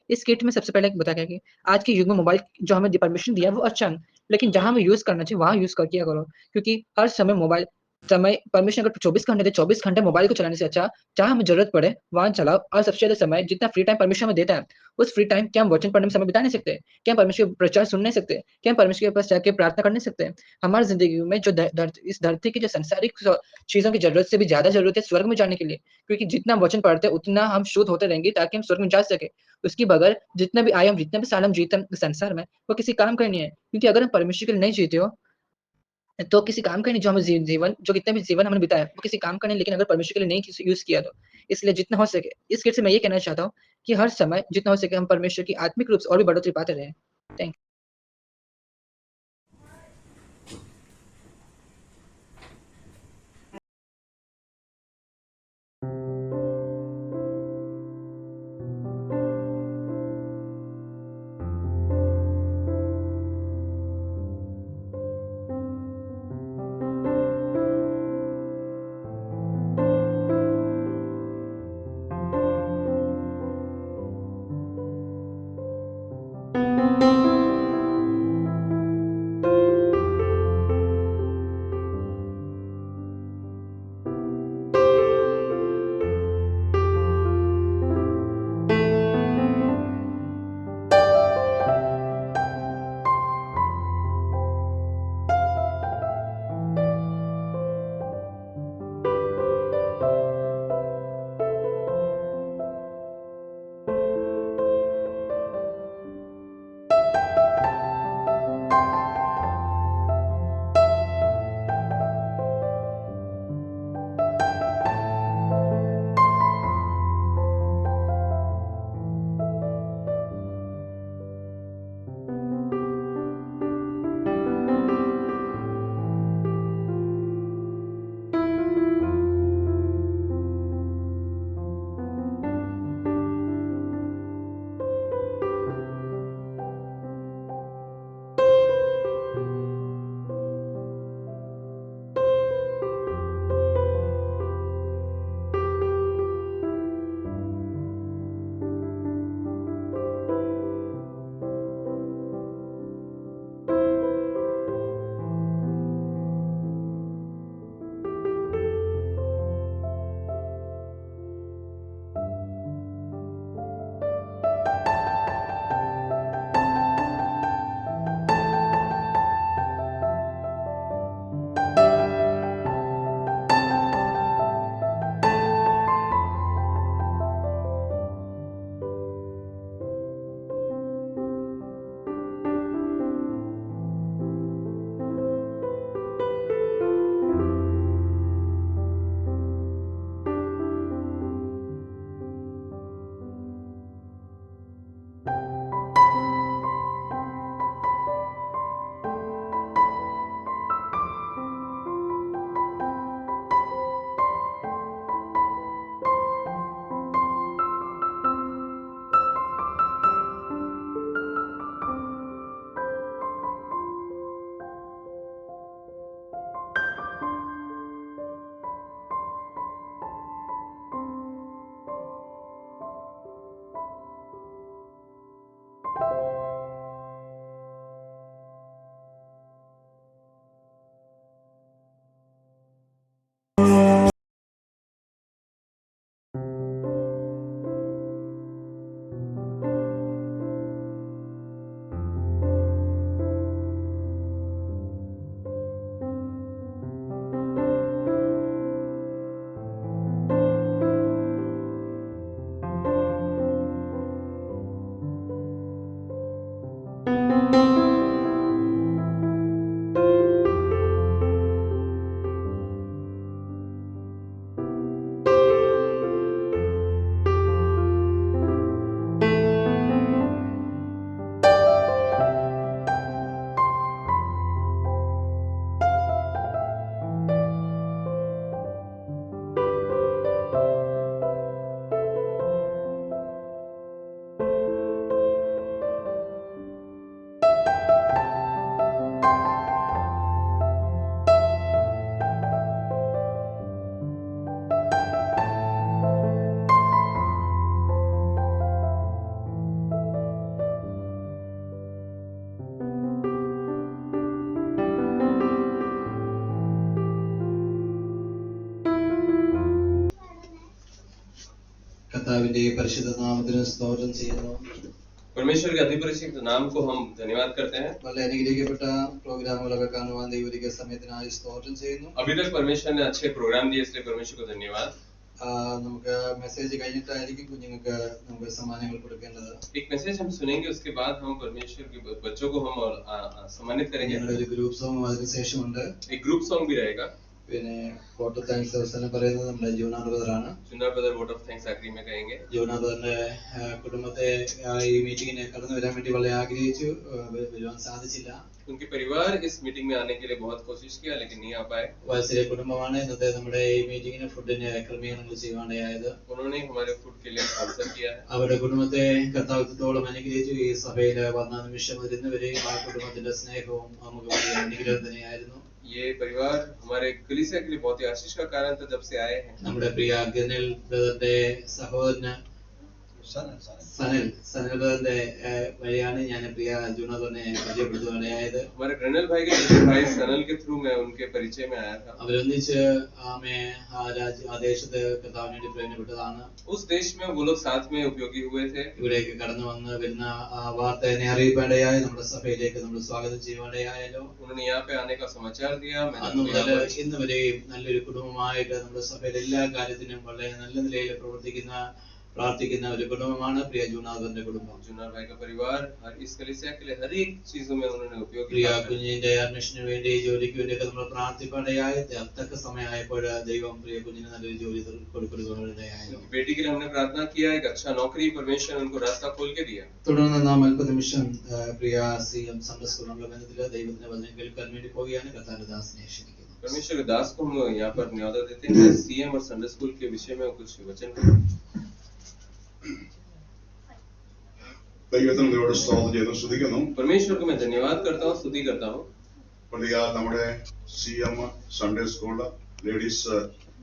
इस किट में सबसे पहले बता कि आज के युग में मोबाइल जो हमें परमिशन दिया है वो अच्छा है, लेकिन जहां हमें यूज करना चाहिए वहां यूज कर किया करो, क्योंकि हर समय मोबाइल समय परमिशन अगर 24 घंटे थे, 24 घंटे मोबाइल को चलाने से अच्छा जहां हमें जरूरत पड़े वहां चलाओ। और सबसे ज्यादा समय जितना फ्री टाइम परमिशन हमें देता है, उस फ्री टाइम क्या हम वचन पढ़ने में समय बिता नहीं सकते? क्या हम परमेश्वर के प्रचार सुन नहीं सकते? क्या हम परमेश्वर के पास जाके प्रार्थना कर नहीं सकते? हमारी जिंदगी में जो इस धरती की जो संसारिक चीजों की जरूरत से भी ज्यादा जरूरत है स्वर्ग में जाने के लिए, क्योंकि जितना वचन पढ़ते हैं उतना हम शुद्ध होते रहेंगे, ताकि हम स्वर्ग में जा सके। उसकी बगैर जितना भी आयु हम जितना भी साल हम जीते हैं इस संसार में, वो किसी काम का नहीं है, क्योंकि अगर हम परमेश्वर के लिए नहीं जीते हो तो किसी काम का नहीं। जो हमें जीवन जो कितना भी जीवन हमने बिताया वो किसी काम का नहीं, लेकिन अगर परमेश्वर के लिए नहीं यूज किया तो। इसलिए जितना हो सके इस किट से मैं ये कहना चाहता हूँ कि हर समय जितना हो सके हम परमेश्वर की आत्मिक रूप से और भी बढ़ोतरी पाते रहे। Thank you. കർത്താവിന്റെ പരിശുദ്ധ നാമത്തിന് സ്തോത്രം ചെയ്യുന്നു. परमेश्वर के अधिपरिचित नाम को हम धन्यवाद करते हैं। വളരെ അനുഗ്രഹിക്കപ്പെട്ട പ്രോഗ്രാമുകളൊക്കെ കാണുവാൻ ദൈവത്തിന്റെ സമയത്തിനായി സ്തോത്രം ചെയ്യുന്നു. अभी तक परमेश्वर ने अच्छे प्रोग्राम दिए, इसलिए परमेश्वर को धन्यवाद। നമുക്ക് മെസ്സേജ് കഴിഞ്ഞിട്ടായിരിക്കും കുഞ്ഞുങ്ങൾക്ക് നമുക്ക് സമ്മാനങ്ങൾ കൊടുക്കേണ്ടത്. एक मैसेज हम सुनेंगे, उसके बाद हम परमेश्वर के बच्चों को हम सम्मानित करेंगे। ഞങ്ങളുടെ ഒരു ഗ്രൂപ്പ് സോങ് അതിനുശേഷമുണ്ട്. एक ग्रुप सॉन्ग भी रहेगा। പിന്നെ വോട്ട് ഓഫ് താങ്ക്സ് അവസാനം പറയുന്നത് നമ്മുടെ ജൂനാ ബ്രദറാണ്. जूना ब्रदर वोट ऑफ थैंक्स आखिरी में कहेंगे। ജൂനാ ബ്രദറിന്റെ കുടുംബത്തെ ഈ മീറ്റിങ്ങിന് കടന്നു വരാൻ വേണ്ടി വളരെ ആഗ്രഹിച്ചു, വരുവാൻ സാധിച്ചില്ല. उनके परिवार इस मीटिंग में आने के लिए बहुत कोशिश किया, लेकिन नहीं आ पाए। വത്സര കുടുംബമാണ് ഇന്നത്തെ നമ്മുടെ ഈ മീറ്റിങ്ങിന് ഫുഡിന് ക്രമീകരണങ്ങൾ ചെയ്യുവാനായത്. उन्होंने हमारे फूड के लिए स्पॉन्सर किया है। അവരുടെ കുടുംബത്തെ കർത്താവിത്തോളം അനുഗ്രഹിച്ചു. ഈ സഭയിൽ വന്ന നിമിഷം മുതൽ ഇന്ന് വരെയും ആ കുടുംബത്തിന്റെ സ്നേഹവും നമുക്ക് വലിയ അനുഗ്രഹം തന്നെയായിരുന്നു. ये परिवार हमारे कलीसिया के लिए बहुत ही आशीष का कारण था जब से आए हैं। നമ്മുടെ പ്രിയ ഗനൽ ബ്രദറിന്റെ സഹോദരന് സനൽ ബ്രദറിന്റെ വഴിയാണ് ഞാൻ പ്രിയ ജൂണാഥനെ പരിചയപ്പെടുത്തുവാനായത്. हमारे ग्रनल भाई के भाई सनल के थ्रू मैं उनके परिचय में आया था। അവരൊന്നിച്ച് ആ ദേശത്ത് കർത്താവിന് വേണ്ടി പ്രയോജനപ്പെട്ടതാണ്. उस देश में वो लोग साथ में उपयोगी हुए थे। ഇവിടേക്ക് കടന്നു വന്ന് വരുന്ന ആ വാർത്ത എന്നെ അറിയിപ്പാനിടയായി. നമ്മുടെ സഭയിലേക്ക് നമ്മൾ സ്വാഗതം ചെയ്യുവാനിടയായല്ലോ. उन्होंने यहाँ पे आने का समाचार दिया। അന്ന് മുതൽ ഇന്ന് വരെയും നല്ലൊരു കുടുംബമായിട്ട് നമ്മുടെ സഭയിൽ എല്ലാ കാര്യത്തിനും വളരെ നല്ല നിലയിൽ പ്രാർത്ഥിക്കുന്ന ഒരു കുടുംബമാണ് പ്രിയ ജൂനാഥന്റെ കുടുംബം. जूना भाई का परिवार हर इस कलीसिया के लिए हर एक चीजों में उन्होंने उपयोग പ്രിയ किया। കുഞ്ഞിന്റെ അഡ്മിഷന് വേണ്ടി ജോലിക്ക് വേണ്ടിയൊക്കെ നമ്മൾ പ്രാർത്ഥിപ്പാനിടയായി. തക്ക സമയമായപ്പോൾ ദൈവം പ്രിയ കുഞ്ഞിന് നല്ലൊരു ജോലി കൊടുക്കുന്നതിനിടയായി. बेटी के लिए हमने प्रार्थना किया, एक अच्छा नौकरी परमेश्वर उनको रास्ता खोल के दिया। തുടർന്ന് നാം അല്പനിമിഷം പ്രിയ CM സൺഡേ സ്കൂളിലുള്ള ബന്ധത്തില് ദൈവത്തിന്റെ വചനം കേൾക്കാൻ വേണ്ടി പോവുകയാണ്. കർത്താവിന്റെ ദാസനെ ക്ഷണിക്കുന്നു. परमेश्वर के दास को हम यहाँ पर न्योता देते हैं। सीएम और संडे स्कूल के विषय में कुछ वचन ദൈവത്തിനോട് സ്തോത്രം ചെയ്ത് സ്തുതിക്കുന്നു. परमेश्वर को मैं धन्यवाद करता हूँ, स्तुति करता हूँ। പ്രിയ നമ്മുടെ CM സൺഡേ സ്കൂൾ ലേഡീസ്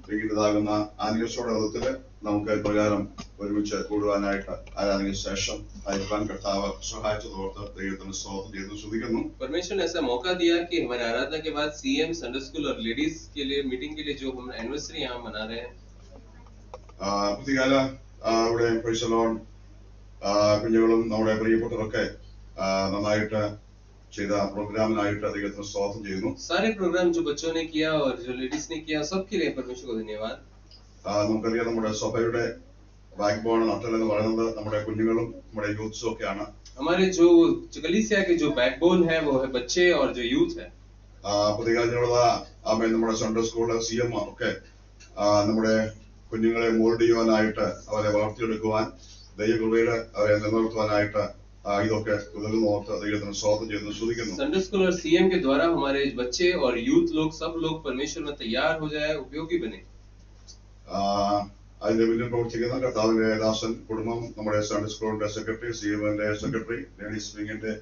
വിംഗിൻ്റെതാകുന്ന ആനിവേഴ്സറിയോടത്തില് നമുക്ക് പ്രകാരം ഒരുമിച്ച് കൂടുവാനായിട്ട് ആരാധനയ്ക്ക് ശേഷം അയക്കാൻ കർത്താവ് സഹായിച്ചതോർത്ത് ദൈവത്തിന് സ്തോത്രം ചെയ്ത് സ്തുതിക്കുന്നു. परमेश्वर ने ऐसा मौका दिया कि हमारे आराधना के बाद सीएम संडे स्कूल और लेडीज के लिए मीटिंग के लिए जो हम एनिवर्सरी यहाँ मना रहे हैं। പുതിയകാല ഇവിടെ പരിസലോൺ കുഞ്ഞുങ്ങളും നമ്മുടെ പ്രിയപ്പെട്ടവരൊക്കെ നന്നായിട്ട് ചെയ്ത പ്രോഗ്രാമിനായിട്ട് ദൈവത്തിന് സ്തോത്രം ചെയ്യുന്നു. सारे प्रोग्राम जो बच्चों ने किया और जो लेडीज ने किया, सबके लिए परमेश्वर को धन्यवाद। നമുക്കറിയാം നമ്മുടെ സഭയുടെ ബാക്ക് ബോൺ നട്ടലെന്ന് പറയുന്നത് നമ്മുടെ കുഞ്ഞുങ്ങളും നമ്മുടെ യൂത്ത്സും ഒക്കെയാണ്. हमारे जो कलीसिया के जो बैकबोन है वो है बच्चे और जो यूथ है। പുതിയകാലത്തിനുള്ള നമ്മുടെ സൺഡേ സ്കൂൾ CM ഒക്കെ നമ്മുടെ കുഞ്ഞുങ്ങളെ മോൾഡ് ചെയ്യുവാനായിട്ട് അവരെ വളർത്തിയെടുക്കുവാൻ ദൈവകൃപയിൽ അവരെ നിലനിർത്തുവാനായിട്ട് ഇതൊക്കെ ഉതകുന്നോർത്ത് ദൈവത്തിന് സ്തോത്രം ചെയ്ത് സ്തുതിക്കുന്നു. संडे स्कूल और सीएम के द्वारा हमारे बच्चे और यूथ लोग सब लोग परमेश्वर में तैयार हो जाए, उपयोगी बने। അതിന്റെ പിന്നിൽ പ്രവർത്തിക്കുന്ന കർത്താവിന്റെ ദാസൻ കുടുംബം, നമ്മുടെ സൺഡേ സ്കൂളിന്റെ സെക്രട്ടറി, CMന്റെ സെക്രട്ടറി, ലേഡീസ് വിംഗിന്റെ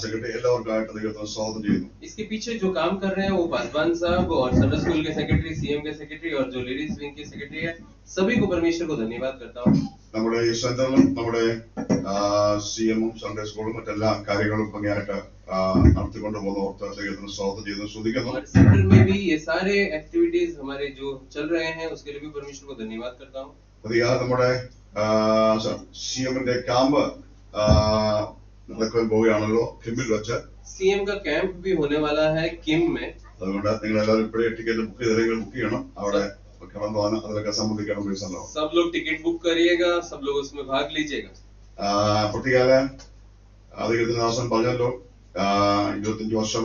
സെക്രട്ടറി എല്ലാവർക്കായിട്ട് ദൈവത്തിന് സ്തോത്രം ചെയ്യുന്നു. इसके पीछे जो काम कर रहे हैं वो पासवान साहब और संडे स्कूल के सेक्रेटरी, सीएम के सेक्रेटरी और जो लेडीज विंग के सेक्रेटरी है, सभी को परमेश्वर को धन्यवाद करता हूँ। നമ്മുടെ ഈ സെന്ററിലും നമ്മുടെ CMഉം സൺഡേ സ്കൂളും മറ്റെല്ലാ കാര്യങ്ങളും ഭംഗിയായിട്ട് നടത്തിക്കൊണ്ട് പോകുന്നോർത്ത് ദൈവത്തിന് സ്തോത്രം ചെയ്ത് സ്തുതിക്കുന്നു. सेंटर में भी ये सारे एक्टिविटीज हमारे जो चल रहे हैं उसके लिए भी परमेश्वर को धन्यवाद करता हूँ। പുതിയ നമ്മുടെ CMന്റെ ക്യാമ്പ് നടക്കാൻ പോവുകയാണല്ലോ കിമ്മിൽ വെച്ച്. सीएम का कैंप भी होने वाला है किम में। അതുകൊണ്ട് നിങ്ങൾ എല്ലാവരും ഇപ്പോഴേ ടിക്കറ്റ് ബുക്ക് ചെയ്തെങ്കിൽ ബുക്ക് ചെയ്യണം. അവിടെ കടന്നു അതിലൊക്കെ സംബന്ധിക്കണം. सब लोग टिकट बुक करिएगा, सब लोग उसमें भाग लीजिएगा। പ്രത്യേക ദാസൻ പറഞ്ഞല്ലോ 25 വർഷം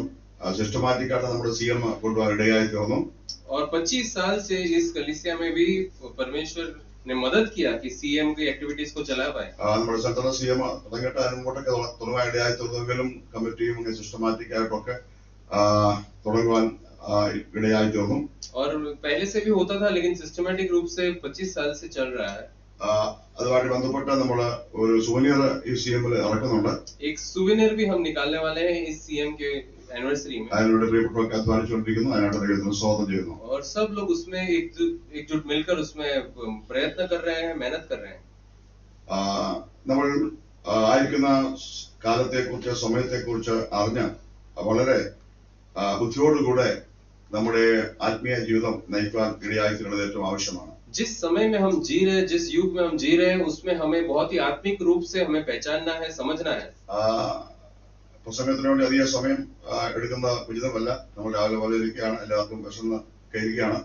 സിസ്റ്റമാറ്റിക് ആയിട്ട് നമ്മുടെ CM കൊണ്ടുപോകാൻ ഇടയായി തീർന്നു. और 25 साल से इस कलीसिया में भी परमेश्वर ने मदद किया कि CM की एक्टिविटीज को चला पाए. നമ്മുടെ സെൻട്രൽ CM തുടങ്ങിയിട്ട് മുമ്പോട്ടൊക്കെ തുടങ്ങാൻ ഇടയായി തീർന്നെങ്കിലും കമ്മിറ്റിയും സിസ്റ്റമാറ്റിക് ആയിട്ടൊക്കെ തുടങ്ങുവാൻ ഇടയായി തീർന്നു. और पहले से भी होता था लेकिन सिस्टमैटिक रूप से 25 साल से चल रहा है. അതുമായിട്ട് ബന്ധപ്പെട്ട് നമ്മൾ ഒരു സുവനീർ ഈ CM-ൽ ഇറക്കുന്നുണ്ട്. एक सुवेनियर भी हम निकालने वाले हैं इस CM के एनिवर्सरी में. അതിനോട് പ്രിയപ്പെട്ടവർക്ക് അധ്വാനിച്ചുകൊണ്ടിരിക്കുന്നു. അതിനായിട്ട് ദൈവത്തിന് സ്വാഗതം ചെയ്യുന്നു. और सब लोग उसमें एकजुट मिलकर उसमें प्रयत्न कर रहे हैं, मेहनत कर रहे हैं. നമ്മൾ ആയിരിക്കുന്ന കാലത്തെക്കുറിച്ച് സമയത്തെക്കുറിച്ച് അറിഞ്ഞ് വളരെ ബുദ്ധിയോടുകൂടെ നമ്മുടെ ആത്മീയ ജീവിതം നയിക്കാൻ ഇടയായി തീരുന്നത് ഏറ്റവും ആവശ്യമാണ്. जिस समय में हम जी रहे हैं, जिस युग में हम जी रहे हैं, उसमें हमें बहुत ही आत्मिक रूप से हमें पहचानना है, समझना है. പ്രസംഗത്തിന് വേണ്ടി അധിക സമയം എടുക്കുന്ന ഉചിതമല്ല. നമ്മൾ രാവിലെ പോലെ ഇരിക്കുകയാണ്, എല്ലാവർക്കും വിശന്ന് കയറുകയാണ്.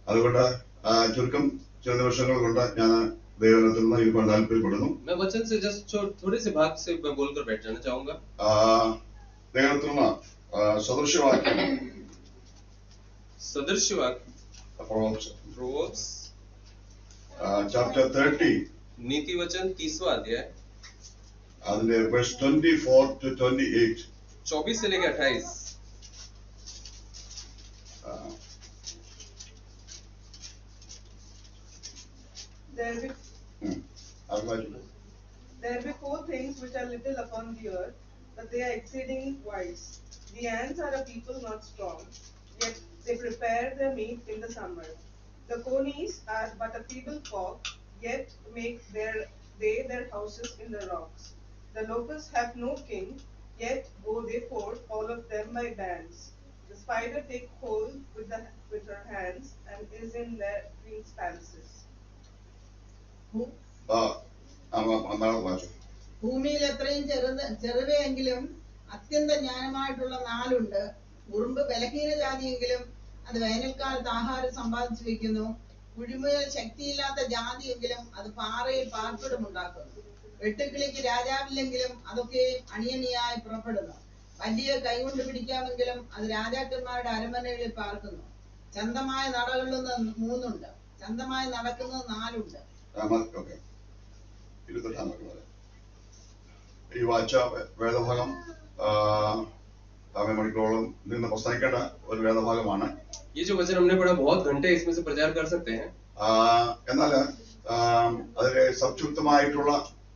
അതുകൊണ്ട് ചുരുക്കം ചില നിമിഷങ്ങൾ കൊണ്ട് ഞാൻ ദൈവത്തിൽ നിന്ന് ഇരുപ്പാൻ താല്പര്യപ്പെടുന്നു. मैं वचन से जस्ट थोड़े से भाग से मैं बोलकर बैठ जाना चाहूंगा. ദൈവത്തിൽ നിന്ന് സദൃശവാക്യം Proverbs chapter 30 नीति वचन 30वां अध्याय അതിന്റെ verse 24 to 28 24 से लेकर 28. There be 4 things which are little upon the earth, but they are exceeding wise. The ants are a people not strong, yet they prepare their meat in the summer. The conies are but a feeble folk, yet make their houses in the rocks. The locusts have no king, yet go they forth, all of them by bands. The spider take hold with her hands, and is in their wings palaces. ഭൂമിയിൽ എത്രയും ചെറുവയെങ്കിലും അത്യന്ത ജ്ഞാനമായിട്ടുള്ള 4 ഉണ്ട്. ഉറുമ്പ് ബലഹീന ജാതിയെങ്കിലും അത് വേനൽക്കാലത്ത് ആഹാരം സമ്പാദിച്ചു വെക്കുന്നു. കുഴിമുയൽ ശക്തിയില്ലാത്ത ജാതിയെങ്കിലും അത് പാറയിൽ പാർപ്പിടമുണ്ടാക്കുന്നു. വെട്ടുക്കിളിക്ക് രാജാവില്ലെങ്കിലും അതൊക്കെ അണിയണിയായി പുറപ്പെടുന്നു. വലിയ കൈകൊണ്ട് പിടിക്കാമെങ്കിലും അത് രാജാക്കന്മാരുടെ അരമനകളിൽ പാർക്കുന്നു. ചന്തമായ നടകളിൽ 3 ഉണ്ട്, ചന്തമായി നടക്കുന്നത് 4 ഉണ്ട്. ഈ വായിച്ച വേദഭാഗം മണിക്കൂറോളം നിന്ന് പ്രസംഗിക്കേണ്ട ഒരു വേദഭാഗമാണ്. ये जो वचन हमने पढ़ा बहुत घंटे इसमें से प्रचार कर सकते हैं. എന്നാൽ അതിലെ സംക്ഷിപ്തമായിട്ടുള്ള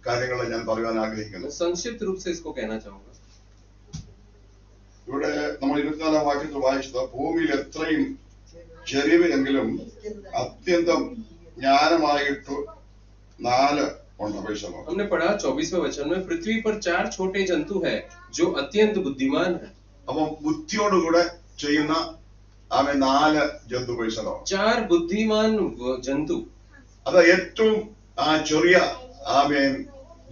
കാര്യങ്ങൾ ഞാൻ പറയാൻ ആഗ്രഹിക്കുന്നു. संक्षिप्त रूप से इसको कहना चाहूंगा. ഇവിടെ നമ്മൾ 24-ാം വാക്യത്തിൽ വായിച്ചത് ഭൂമിയിൽ എത്രയും ചെറിയവയെങ്കിലും അത്യന്തം ജ്ഞാനമായിട്ട് 4 ഉണ്ട്. हमने पढ़ा 24वें वचन में पृथ्वी पर 4 छोटे जंतु है जो अत्यंत बुद्धिमान है. അപ്പം ബുദ്ധിയോടുകൂടെ ചെയ്യുന്ന 4 ജന്തു. 4 बुद्धिमान जंतु. അത് ഏറ്റവും ചെറിയ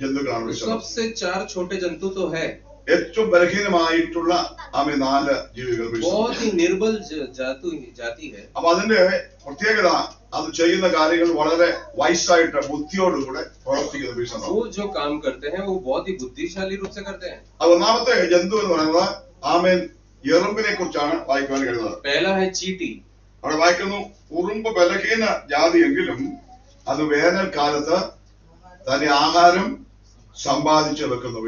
ജന്തുക്കളാണ്. सबसे 4 छोटे जंतु तो है. ഏറ്റവും ബലഹീനമായിട്ടുള്ള 4 ജീവികൾ. बहुत ही निर्बल जाति है. അപ്പൊ അതിന്റെ പ്രത്യേകത അത് ചെയ്യുന്ന കാര്യങ്ങൾ വളരെ വൈസായിട്ട് ബുദ്ധിയോടുകൂടെ പ്രവർത്തിക്കുന്ന. वो जो काम करते हैं वो बहुत ही बुद्धिशाली रूप से करते हैं. അത് ഒന്നാമത്തെ ജന്തു എന്ന് പറയുന്നത് എറുമ്പിനെ കുറിച്ചാണ് വായിക്കുവാൻ കഴിയുന്നത്. पहला है चींटी. അവിടെ വായിക്കുന്നു ഉറുമ്പ് ബലഹീന ജാതിയെങ്കിലും അത് വേനൽക്കാലത്ത് തന്റെ ആഹാരം संपादित വെക്കുന്നു.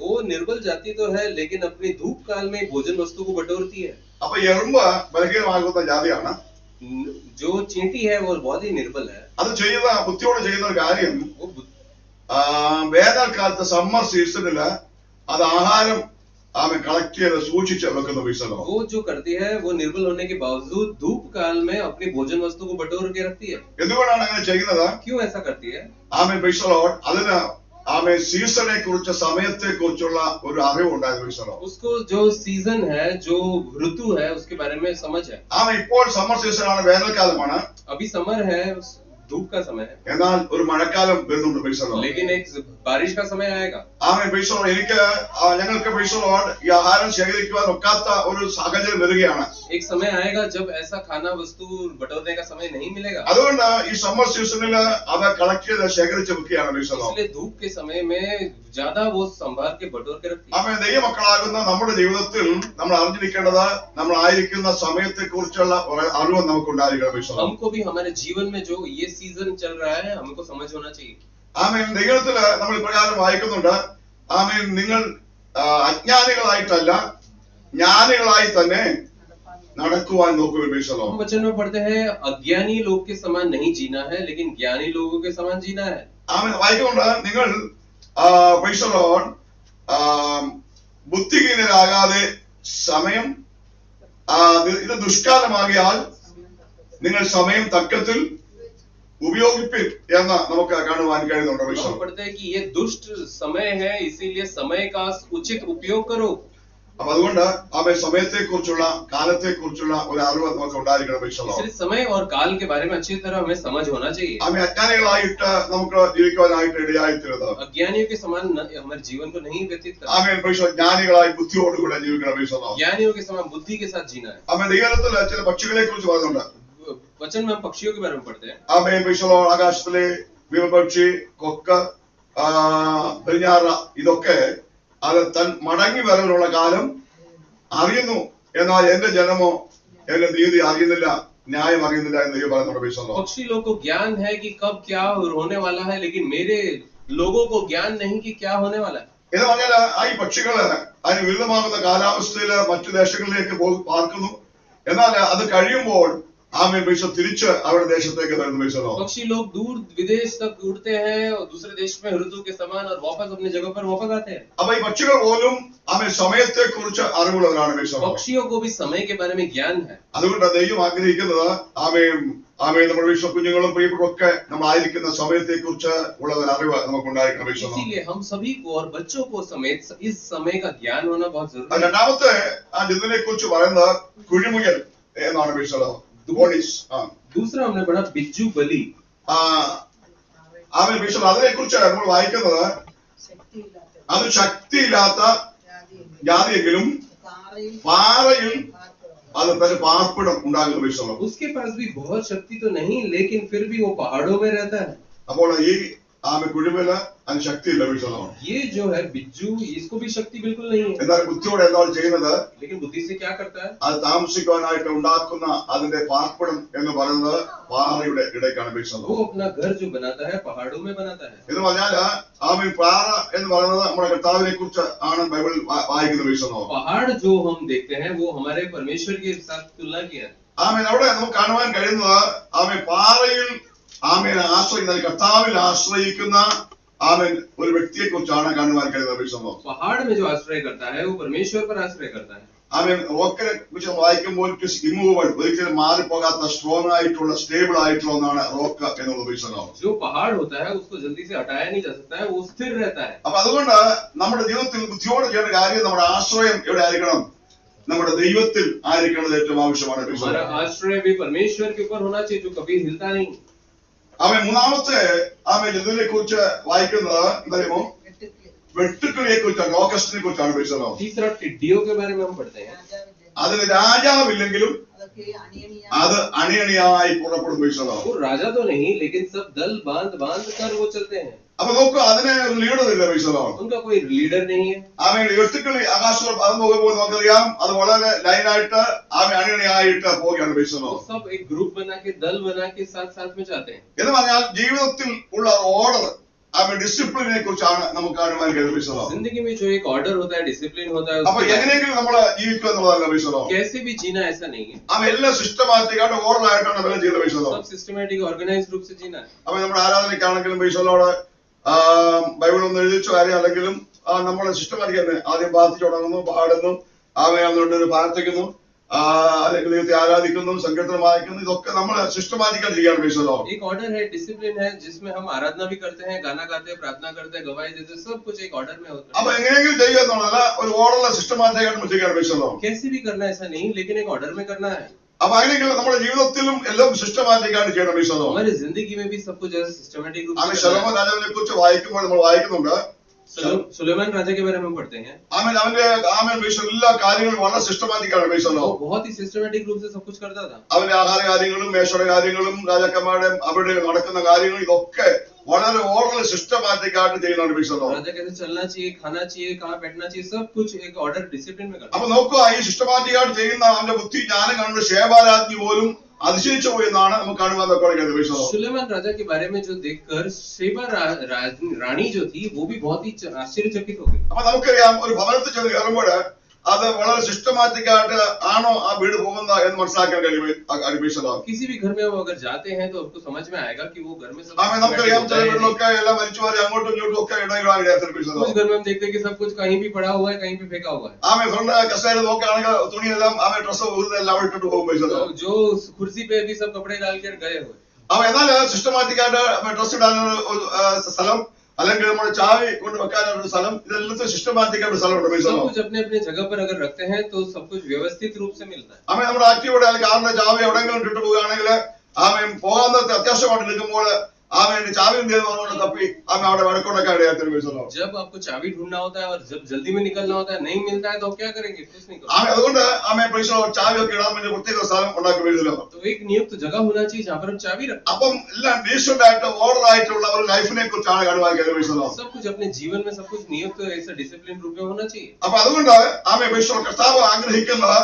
वो निर्बल जाति तो है लेकिन अपनी धूप काल में भोजन वस्तु को बटोरती है. അപ്പൊ എറുമ്പ് ബലഹീനമാകുന്ന ജാതിയാണ്. जो चींटी है वो बहुत ही निर्बल है. അത് ചെയ്യുന്ന ബുദ്ധിയോടെ ചെയ്യുന്ന ഒരു കാര്യം വേനൽക്കാലത്ത് സമ്മർ സീസണില് അത് ആഹാരം കളക്ട് ചെയ്ത് സൂക്ഷിച്ച് വെക്കുന്ന. वो जो करती है वो निर्बल होने के बावजूद धूप काल में अपनी भोजन वस्तु को बटोर के रखती है. എന്തുകൊണ്ടാണ് അങ്ങനെ ചെയ്യുന്നത്? क्यों ऐसा करती है? അതിന് സീസണെ കുറിച്ച് സമയത്തെ കുറിച്ചുള്ള ഒരു അറിവ് ഉണ്ടായിരുന്നു. उसको जो सीजन है जो ऋतु है उसके बारे में समझ है. ഇപ്പോൾ സമ്മർ സീസൺ ആണ്, വേനൽക്കാലമാണ്. अभी समर है, धूप का समय है. എന്നാൽ ഒരു മഴക്കാലം വരുന്നുണ്ട്. लेकिन एक बारिश का समय आएगा. ഞങ്ങൾക്ക് ഈ ആഹാരം ശേഖരിക്കുവാൻ ഒക്കാത്ത ഒരു സാഹചര്യം വരികയാണ്. एक समय आएगा जब ऐसा खाना वस्तु बटोरने का समय नहीं मिलेगा. അതുകൊണ്ട് ഈ സമ്മർ സീസണിൽ അത് കളക്ട് ചെയ്ത് ശേഖരിച്ച് വെക്കുകയാണ്. इसलिए धूप के समय में ज्यादा वो संभाल के बटोर के रखती है। ആമേൻ. ദൈവമക്കളാകുന്ന നമ്മുടെ ജീവിതത്തിൽ നമ്മൾ അറിഞ്ഞിരിക്കേണ്ടത് നമ്മൾ ആയിരിക്കുന്ന സമയത്തെ കുറിച്ചുള്ള അറിവ് നമുക്ക് ഉണ്ടായിരിക്കണം. हमको भी हमारे जीवन में जो ये सीजन चल रहा है हमको समझ होना चाहिए. ആമേൻ. ദൈവത്തില് നമ്മൾ ഇപ്രകാരം വായിക്കുന്നുണ്ട്. ആമേൻ. നിങ്ങൾ അജ്ഞാനികളായിട്ടല്ല ജ്ഞാനികളായി തന്നെ നടക്കുവാൻ നോക്കുക. हम वचन में पढ़ते हैं अज्ञानी लोग के समान नहीं जीना है लेकिन ज्ञानी लोगों के समान जीना है. ആമേൻ. വായിക്കുന്നുണ്ട് നിങ്ങൾ ബുദ്ധിഹീനരാകാതെ സമയം ഇത് ദുഷ്കാലമാകിയാൽ നിങ്ങൾ സമയം തക്കത്തിൽ ഉപയോഗിപ്പിൻ എന്ന് നമുക്ക് കാണുവാൻ കഴിയുന്നുണ്ട്. हम पढ़ते हैं कि ये दुष्ट समय है इसीलिए समय का उचित उपयोग करो. അപ്പൊ അതുകൊണ്ട് ആമേ സമയത്തെ കുറിച്ചുള്ള കാലത്തെ കുറിച്ചുള്ള ഒരു അറിവ് നമുക്ക് ഉണ്ടായിരിക്കണം. इसलिए समय और काल के बारे में अच्छी तरह हमें समझ होना चाहिए. ആമേ അജ്ഞാനികളായിട്ട് നമുക്ക് ജീവിക്കുവാനായിട്ട് ഇടയായിത്തീരുന്നത്. अज्ञानियों के समान हमारे जीवन को नहीं व्यतीत करना. ആമേ ജ്ഞാനികളായി ബുദ്ധിയോടുകൂടെ ജീവിക്കണം. ज्ञानियों के समान बुद्धि के साथ जीना है. ആമേ ദൈവത്തിൽ ചില പക്ഷികളെ കുറിച്ച് പറയുന്നുണ്ട്. वचन में हम पक्षियों के बारे में पढ़ते हैं. ആമേ ആകാശത്തിലെ വിമപക്ഷി കൊക്ക് പെരിഞ്ഞാറ ഇതൊക്കെ അത് തൻ മടങ്ങി വരവിനുള്ള കാലം അറിയുന്നു, എന്നാൽ എന്റെ ജനമോ എന്റെ നീതി അറിയുന്നില്ല, ന്യായം അറിയുന്നില്ല എന്ന് ദൈവം പറയുന്നുണ്ട്. पक्षी लोग को ज्ञान है कि कब क्या होने वाला है लेकिन मेरे लोगों को ज्ञान नहीं कि क्या होने वाला है. എന്ന് പറഞ്ഞാൽ ഈ പക്ഷികള് അതിന് വിരുദ്ധമാകുന്ന കാലാവസ്ഥയില് മറ്റു ദേശങ്ങളിലേക്ക് പാർക്കുന്നു, എന്നാൽ അത് കഴിയുമ്പോൾ ആമേൻ തിരിച്ച് അവരുടെ ദേശത്തേക്ക് വരുന്നു. पक्षी लोग दूर विदेश तक उड़ते हैं और दूसरे देश में ऋतु के समान और वापस अपनी जगह पर वापस आते हैं. അപ്പൊ ഈ പക്ഷികൾ പോലും ആമേൻ സമയത്തെ കുറിച്ച് അറിവുള്ളവരാണ്. पक्षियों को भी समय के बारे में ज्ञान है. അതുകൊണ്ട് ദൈവം ആഗ്രഹിക്കുന്നത് ആമേൻ നമ്മുടെ കുഞ്ഞുങ്ങളും പ്രിയപ്പെട്ടൊക്കെ നമ്മൾ ആയിരിക്കുന്ന സമയത്തെ കുറിച്ച് ഉള്ള ഒരു അറിവ് നമുക്ക് ഉണ്ടായിരിക്കണം. इसीलिए हम सभी को और बच्चों को समेत इस समय का ज्ञान होना बहुत जरूरी है. രണ്ടാമത്തെ ഇതിനെ കുറിച്ച് പറയുന്നത് കുഴിമുയൽ എന്നാണ്. दूसरा हमने पढ़ा बिज्जू बलि. അതിനെ കുറിച്ച് നമ്മൾ വായിക്കുന്നത് അത് ശക്തിയില്ലാത്ത ജാതിയെങ്കിലും പാറയിൽ അത് തന്നെ പാർപ്പിടം ഉണ്ടാകുന്ന. उसके पास भी बहुत शक्ति तो नहीं लेकिन फिर भी वो पहाड़ों में रहता है. അപ്പോൾ ഈ കുഴിമല അതിന് ശക്തിയില്ല. ये जो है बिज्जू इसको भी शक्ति बिल्कुल नहीं है. എന്നാൽ ബുദ്ധിയോടെ എന്താണ് ചെയ്യുന്നത്? लेकिन बुद्धि से क्या करता है? അത് താമസിക്കുവാനായിട്ട് ഉണ്ടാക്കുന്ന അതിന്റെ പാർപ്പിടം എന്ന് പറയുന്നത് പാറയുടെ ഇടയ്ക്കാണ്. वो अपना घर जो बनाता है पहाड़ों में बनाता है. എന്ന് പറഞ്ഞാൽ പാറ എന്ന് പറയുന്നത് നമ്മുടെ കർത്താവിനെ കുറിച്ച് ആണ് ബൈബിൾ വായിക്കുന്നത്. पहाड़ जो हम देखते हैं वो हमारे परमेश्वर के साथ तुलना किया है. അവിടെ നമുക്ക് കാണുവാൻ കഴിയുന്നത് പാറയിൽ ആശ്രയിക്കുന്ന കർത്താവിൽ ആശ്രയിക്കുന്ന ഒരു വ്യക്തിയെ കുറിച്ചാണ് കാണുവാൻ കഴിയുന്നത്. पहाड़ में जो आश्रय करता है वो परमेश्वर पर आश्रय करता है. റോക്കിനെ കുറിച്ച് വായിക്കുമ്പോൾ ഇമ്മൂവബിൾ, ഒരിക്കലും മാറിപ്പോകാത്ത സ്ട്രോങ് ആയിട്ടുള്ള സ്റ്റേബിൾ ആയിട്ടുള്ള ഒന്നാണ് റോക്ക് എന്നുള്ളത്. जो पहाड़ होता है उसको जल्दी से हटाया नहीं जा सकता है, वो स्थिर रहता है. അപ്പൊ അതുകൊണ്ട് നമ്മുടെ ജീവിതത്തിൽ ബുദ്ധിയോടെ ചെയ്യേണ്ട കാര്യം നമ്മുടെ ആശ്രയം എവിടെ ആയിരിക്കണം? നമ്മുടെ ദൈവത്തിൽ ആയിരിക്കേണ്ടത് ഏറ്റവും ആവശ്യമാണ്. हमारा आश्रय भी परमेश्वर के ऊपर होना चाहिए जो कभी हिलता नहीं. മൂന്നാമത്തെ ഇതിനെ കുറിച്ച് വായിക്കുന്നത് എന്തായാലും വെട്ടുക്കിളിയെ കുറിച്ചാണ്, ലോകസ്റ്റിനെ കുറിച്ചാണ്. तीसरा टिड्डियों के बारे में हम पढ़ते हैं. അതിന് രാജാവില്ലെങ്കിലും അത് അണിയണിയായി പുറപ്പെടും. वो राजा तो नहीं लेकिन सब दल बांध बांध कर वो चलते हैं. അപ്പൊ നോക്കൂ, അതിന് ഒരു ലീഡർ ഇല്ല. उनका कोई लीडर नहीं है. വെട്ടുക്കിളി ആകാശം അത് പോകുമ്പോൾ നമുക്കറിയാം അത് വളരെ ലൈനായിട്ട് അണിയണിയായിട്ട് പോവുകയാണ്. सब एक ग्रुप बना के दल बना के साथ साथ में जाते हैं. എന്ന് പറഞ്ഞാൽ ജീവിതത്തിൽ ഉള്ള ഓർഡർ ഡിസിപ്ലിനെ കുറിച്ചാണ് നമുക്ക് കാണുവാൻ കഴിയുന്നത്. जिंदगी में जो एक ऑर्डर होता है, डिसिप्लिन होता है, അപ്പൊ എങ്ങനെയെങ്കിലും നമ്മൾ ജീവിക്കുക എന്നുള്ളതല്ല. कैसे भी जीना ऐसा नहीं है. എല്ലാം സിസ്റ്റമാറ്റിക് ആയിട്ട് ഓർഡർ ആയിട്ടാണ് അവരെ ജീവിതം. सब सिस्टमैटिक ऑर्गेनाइज्ड रूप से जीना है. അപ്പൊ നമ്മുടെ ആരാധനയ്ക്കാണെങ്കിലും ബൈസലോട് ബൈബിൾ ഒന്ന് എഴുതിച്ച കാര്യം അല്ലെങ്കിലും നമ്മളെ സിസ്റ്റമാറ്റിക് തന്നെ ആദ്യം പ്രാർത്ഥിച്ചു തുടങ്ങുന്നു, പാടുന്നു, ആമയാന്നുകൊണ്ട് പ്രാർത്ഥിക്കുന്നു, അല്ലെങ്കിൽ ദൈവത്തെ ആരാധിക്കുന്നു, സങ്കീർത്തനം വായിക്കുന്നു. ഇതൊക്കെ നമ്മൾ സിസ്റ്റമാറ്റിക്കായിട്ട് ചെയ്യാൻ ബൈസലോ. एक ऑर्डर है, डिसिप्लिन है जिसमें हम आराधना भी करते हैं, गाना गाते हैं, प्रार्थना करते हैं, गवाही देते हैं, सब कुछ एक ऑर्डर में होता है. അപ്പൊ എങ്ങനെയെങ്കിലും ചെയ്യുക എന്നുള്ളതല്ല, ഒരു ഓർഡറിലെ സിസ്റ്റമാറ്റിക് ആയിട്ട് ചെയ്യാൻ ബൈസലോ. कैसे भी करना ऐसा नहीं लेकिन एक ऑर्डर में करना है. അപ്പൊ അങ്ങനെയെങ്കിൽ നമ്മുടെ ജീവിതത്തിലും എല്ലാം സിസ്റ്റമാറ്റിക് ആയിട്ട് ചെയ്യണം ബൈസലോ. हमारी जिंदगी में भी सब कुछ ऐसे सिस्टमैटिक रूप से. ശലോമോൻ രാജാവിനെ കുറിച്ച് വായിക്കുമ്പോൾ നമ്മൾ വായിക്കുന്നുണ്ട്, सुलेमान राजा के बारे में हम पढ़ते हैं. എല്ലാ കാര്യങ്ങളും വളരെ സിസ്റ്റമാറ്റിക് ആണ് ബൈസലോ. बहुत ही सिस्टमैटिक रूप से सब कुछ करता था. അവന്റെ ആഹാര കാര്യങ്ങളും മേശയുടെ കാര്യങ്ങളും രാജാക്കന്മാരുടെ അവിടെ നടക്കുന്ന കാര്യങ്ങളും ഇതൊക്കെ വളരെ ഓർഡർ സിസ്റ്റമാറ്റിക് ആയിട്ട് ചെയ്യുന്നുണ്ട് വിശ്വസോ. राजा कैसे चलना चाहिए, खाना चाहिए, कहाँ बैठना चाहिए, सब कुछ एक ऑर्डर डिसिप्लिन में करता അപ്പൊ നോക്കുക, ഈ സിസ്റ്റമാറ്റിക് ആയിട്ട് ചെയ്യുന്ന അവന്റെ ബുദ്ധി ജ്ഞാനം കണ്ട് ഷേബാരാജ്ഞി പോലും അതിശയിച്ചു പോയി എന്നാണ് നമുക്ക് കാണുവാൻ നോക്കുന്നത് വിശ്വസോ. सुलेमान राजा के बारे में जो देखकर शेबा रानी जो थी वो भी बहुत ही आश्चर्यचकित हो गई. അപ്പൊ നമുക്കറിയാം, ഒരു ഭവനത്തിൽ ചെന്ന് കയറുമ്പോൾ അത് വളരെ സിസ്റ്റമാറ്റിക് ആയിട്ട് ആണോ ആ വീട് പോകുന്ന എന്ന് മനസ്സിലാക്കാൻ കഴിയും. किसी भी घर में वो अगर जाते हैं तो आपको समझ में आएगा कि वो घर में सब നമുക്കറിയാം, ചില വീട്ടിലൊക്കെ എല്ലാം വലിച്ചുവാരി അങ്ങോട്ടും ഇങ്ങോട്ടും ഒക്കെ ഇടയിടാൻ कुछ घर में हम देखते हैं कि सब कुछ कहीं भी पड़ा हुआ है, कहीं भी फेंका हुआ है. ആമേ ഫ്രണ്ട് കസേര നോക്കുകയാണെങ്കിൽ തുണിയെല്ലാം ആമേ ഡ്രസ്സ് എല്ലാം അവിടെ ഇട്ടിട്ട് പോകും. जो कुर्सी पे भी सब कपड़े डाल कर गए हुए. അവ എന്നാൽ സിസ്റ്റമാറ്റിക് ആയിട്ട് ഡ്രസ് ഇടാനൊരു സ്ഥലം, അല്ലെങ്കിൽ നമ്മുടെ ചാവി കൊണ്ട് വെക്കാനൊരു സ്ഥലം, ഇതെല്ലാം സിസ്റ്റമാറ്റിക് ആയിട്ട് സ്ഥലമുണ്ട്. सब कुछ अपने अपने जगह पर अगर रखते हैं तो सब कुछ व्यवस्थित रूप से मिलता है. ആമേ നമ്മുടെ ആക്റ്റീവോടെ അല്ലെങ്കിൽ കാറിന്റെ ചാവി എവിടെയെങ്കിലും ഇട്ടിട്ട് പോവുകയാണെങ്കിൽ ആമേ പോകാൻ അത്യാവശ്യമായിട്ട് നിൽക്കുമ്പോൾ ആമേ ചാവി എന്ത് ചെയ്യുന്ന തപ്പി ആമേ അവിടെ വഴക്കൊണ്ടൊക്കെ ഇടയാത്തിന്. जब आपको चाबी ढूंढना होता है और जब जल्दी में निकलना होता है, नहीं मिलता है तो क्या करेंगे? कुछ नहीं करेंगे. ആമേ അതുകൊണ്ട് ആമേ ചാവി ഒക്കെ ഇടാൻ വേണ്ടി പ്രത്യേക സ്ഥലം ഉണ്ടാക്കി വീഴുമല്ലോ. तो एक नियुक्त जगह होना चाहिए जहाँ पर हम चाबी रखें. അപ്പം എല്ലാം ഡീസന്റ് ആയിട്ട് ഓർഡർ ആയിട്ടുള്ള ഒരു ലൈഫിനെ കുറിച്ചാണ് കാണുവാൻ. सब कुछ अपने जीवन में सब कुछ नियुक्त ऐसा डिसिप्लिन रूप में होना चाहिए. അപ്പൊ അതുകൊണ്ട് ആമേ കർത്താവ് ആഗ്രഹിക്കുന്നത്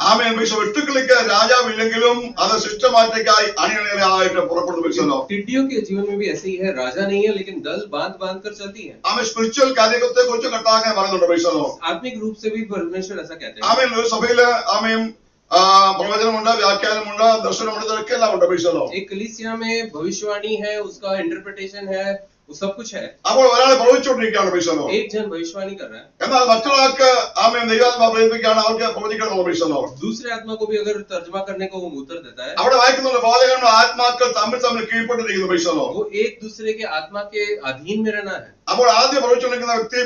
ആമേ വെട്ടുക്കിളിക്ക് രാജാവില്ലെങ്കിലും അത് സിസ്റ്റമാറ്റിക്കായി അണിയണിയായിട്ട് പുറപ്പെടുന്നു. टिड्डियों के जीवन में भी ऐसे ही है, राजा नहीं है लेकिन दल बांध बांध कर चलती है. ആമേ സ്പിരിച്വൽ കാര്യത്തെ കുറിച്ച് കർത്താവ് പറയുന്നുണ്ട്. आत्मिक रूप से भी परमेश्वर ऐसा कहते हैं. ആമേ സഭയില് ആമേം പ്രവചനമുണ്ട്, വ്യാഖ്യാനമുണ്ട്, ദർശനമുണ്ട്, ഇതൊക്കെ എല്ലാം ഉണ്ട്. एक कलीसिया में भविष्यवाणी है, उसका इंटरप्रिटेशन है, वो सब कुछ है. അപ്പോൾ ഒരാൾ പ്രവചിച്ചുകൊണ്ടിരിക്കുകയാണ്. एक जन भविष्यवाणी कर रहा है. എന്നാൽ മറ്റൊരാൾക്ക് ആമേ ദൈവാത്മാവ് പ്രേരിപ്പിക്കുകയാണ്, അവർക്ക് പ്രവചിക്കണം. दूसरे आत्मा को भी अगर तर्जमा करने को वो उत्तर देता है. അവിടെ വായിക്കുന്നുണ്ട്, പ്രവാചകന്റെ ആത്മാക്കൾ തമ്മിൽ കീഴ്പ്പെട്ടിരിക്കുന്നു. वो एक दूसरे के आत्मा के अधीन में रहना है. അപ്പോൾ ആദ്യം പ്രവചിച്ചുകൊണ്ടിരിക്കുന്ന വ്യക്തി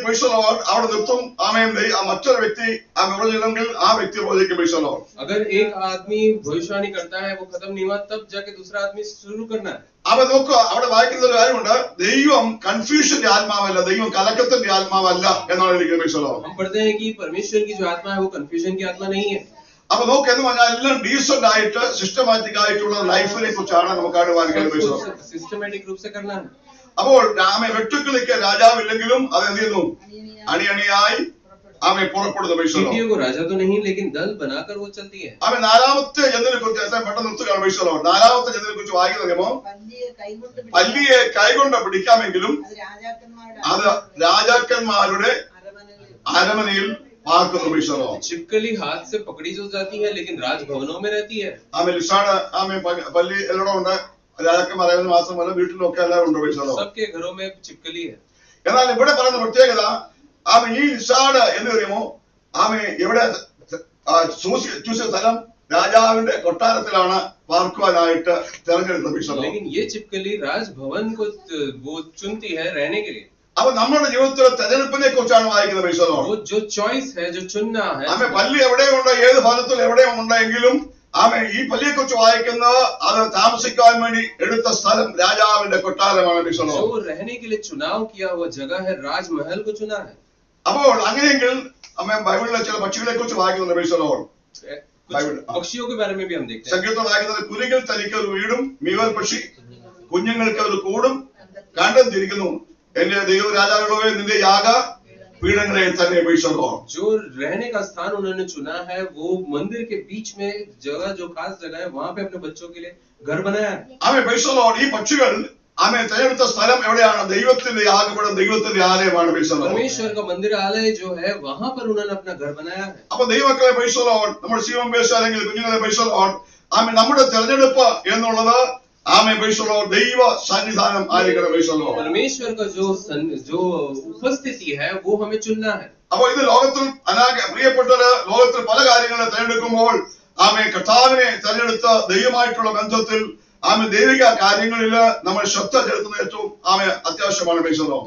അവിടെ നിർത്തും. ആമേൻ മറ്റൊരു വ്യക്തി ആ പ്രവചിച്ചില്ലെങ്കിൽ ആ വ്യക്തി പ്രവചിക്കും. अगर एक आदमी भविष्यवाणी करता है, वो खत्म नहीं हुआ, तब जाके दूसरा आदमी शुरू करना है. അപ്പൊ നോക്കുക, അവിടെ വായിക്കുന്ന ഒരു കാര്യമുണ്ട്, ദൈവം കൺഫ്യൂഷന്റെ ആത്മാവല്ല, ദൈവം കലക്കത്തിന്റെ ആത്മാവല്ല എന്നാണ് ഇരിക്കുന്നത്. हम पढ़ते हैं कि परमेश्वर की जो आत्मा है वो कंफ्यूजन की आत्मा नहीं है. അപ്പൊ നോക്ക്, എന്ന് പറഞ്ഞാൽ എല്ലാം ഡീസന്റ് ആയിട്ട് സിസ്റ്റമാറ്റിക് ആയിട്ടുള്ള ലൈഫിനെ കുറിച്ചാണ് നമുക്ക് കാണുവാൻ. सिस्टमैटिक रूप से करना है. അപ്പോൾ ആമേ വെട്ടുക്കിളിക്ക് രാജാവില്ലെങ്കിലും അത് എന്ത് ചെയ്യുന്നു? അണിയണിയായി ആമേ പുറപ്പെടുന്നു. टिड्डियों को राजा तो नहीं लेकिन दल बनाकर वो चलती है. ആമേ നാലാമത്തെ ജനതിനെ കുറിച്ച് പെട്ടെന്ന് നിർത്തുകയാണ്. നാലാമത്തെ ജനതിനെ കുറിച്ച് വായിക്കുന്നോ, പല്ലിയെ കൈകൊണ്ട് പിടിക്കാമെങ്കിലും അത് രാജാക്കന്മാരുടെ അരമനയിൽ പാർക്കുന്നു. छिपकली हाथ से पकड़ी जो जाती है लेकिन राजभवनों में रहती है. ആമേ ലിസാണ് ആമേ പല്ലി എല്ലായിടം ഉണ്ട്. രാജാക്കന്മാരെ മാത്രമല്ല വീട്ടിലൊക്കെ എല്ലാവരും ഉണ്ട്. सबके घरों में छिपकली है. എന്നാൽ ഇവിടെ പറയുന്ന പ്രത്യേകത, ആമേ ഈ ലിസാണ് എന്ന് പറയുമോ ആമേ എവിടെ ചൂസിയ സ്ഥലം രാജാവിന്റെ കൊട്ടാരത്തിലാണ് പാർക്കുവാനായിട്ട് തെരഞ്ഞെടുത്തത്. लेकिन ये छिपकली राजभवन को वो चुनती है रहने के लिए. അപ്പൊ നമ്മുടെ ജീവിതത്തിലെ തെരഞ്ഞെടുപ്പിനെ കുറിച്ചാണ് വായിക്കുന്നത്. वो जो चॉइस है, जो चुनना है. ആമേ പല്ലി എവിടെയുണ്ട്, ഏത് ഭവനത്തിൽ എവിടെയുണ്ടെങ്കിലും ആമേ ഈ പല്ലിയെ കുറിച്ച് വായിക്കുന്നത് അത് താമസിക്കാൻ വേണ്ടി എടുത്ത സ്ഥലം രാജാവിന്റെ കൊട്ടാരമാണ്. जो रहने के लिए चुनाव किया हुआ जगह है, राजमहल को चुना है. അപ്പോൾ അങ്ങനെയെങ്കിൽ അമ്മ ബൈബിളിലെ ചില പക്ഷികളെ കുറിച്ച് വായിക്കുന്നുണ്ട്. पक्षियों के बारे में भी हम देखते हैं. സങ്കീർത്തനം വായിക്കുന്നത്, കുരുകൾ തനിക്ക് ഒരു വീടും മീവൽ പക്ഷി കുഞ്ഞുങ്ങൾക്ക് ഒരു കൂടും കണ്ടം തിരിക്കുന്നു. എന്റെ ദൈവ രാജാവുള്ളവേ, നിന്റെ യാഗ പീഠങ്ങളെ തന്നെ വീഴ്ചോ. जो रहने का स्थान उन्होंने चुना है, वो मंदिर के बीच में जगह, जो खास जगह है, वहां पे अपने बच्चों के लिए घर बनाया है. ആമേ വീഴ്ചോ. ഈ പക്ഷികൾ ആമേ തെരഞ്ഞെടുത്ത സ്ഥലം എവിടെയാണ്? ദൈവത്തിന്റെ യാഗപീഠം, ദൈവത്തിന്റെ ആലയമാണ്. परमेश्वर का मंदिर आलय जो है, वहां पर उन्होंने अपना घर बनाया है. അപ്പൊ ദൈവമക്കളെ വീഴ്ചോ, നമ്മുടെ ശിവം പേശ അല്ലെങ്കിൽ കുഞ്ഞുങ്ങളെ വീഴ്ചോ, ആമേ നമ്മുടെ തെരഞ്ഞെടുപ്പ് എന്നുള്ളത് ആമേ വീഴ്ചോ ദൈവ സന്നിധാനം ആയിരിക്കണം. വീഴ്ചോ परमेश्वर का जो उपस्थिति है वो हमें चुनना है. അപ്പൊ ഇത് ലോകത്തിൽ പ്രിയപ്പെട്ടത്, ലോകത്തിൽ പല കാര്യങ്ങളെ തെരഞ്ഞെടുക്കുമ്പോൾ ആമേ കർത്താവിനെ തെരഞ്ഞെടുത്ത ദൈവമായിട്ടുള്ള ബന്ധത്തിൽ ആമേ ദൈവിക കാര്യങ്ങളിൽ നമ്മൾ ശ്രദ്ധ ചെലുത്തുന്ന ഏറ്റവും ആമേ അത്യാവശ്യമാണ്.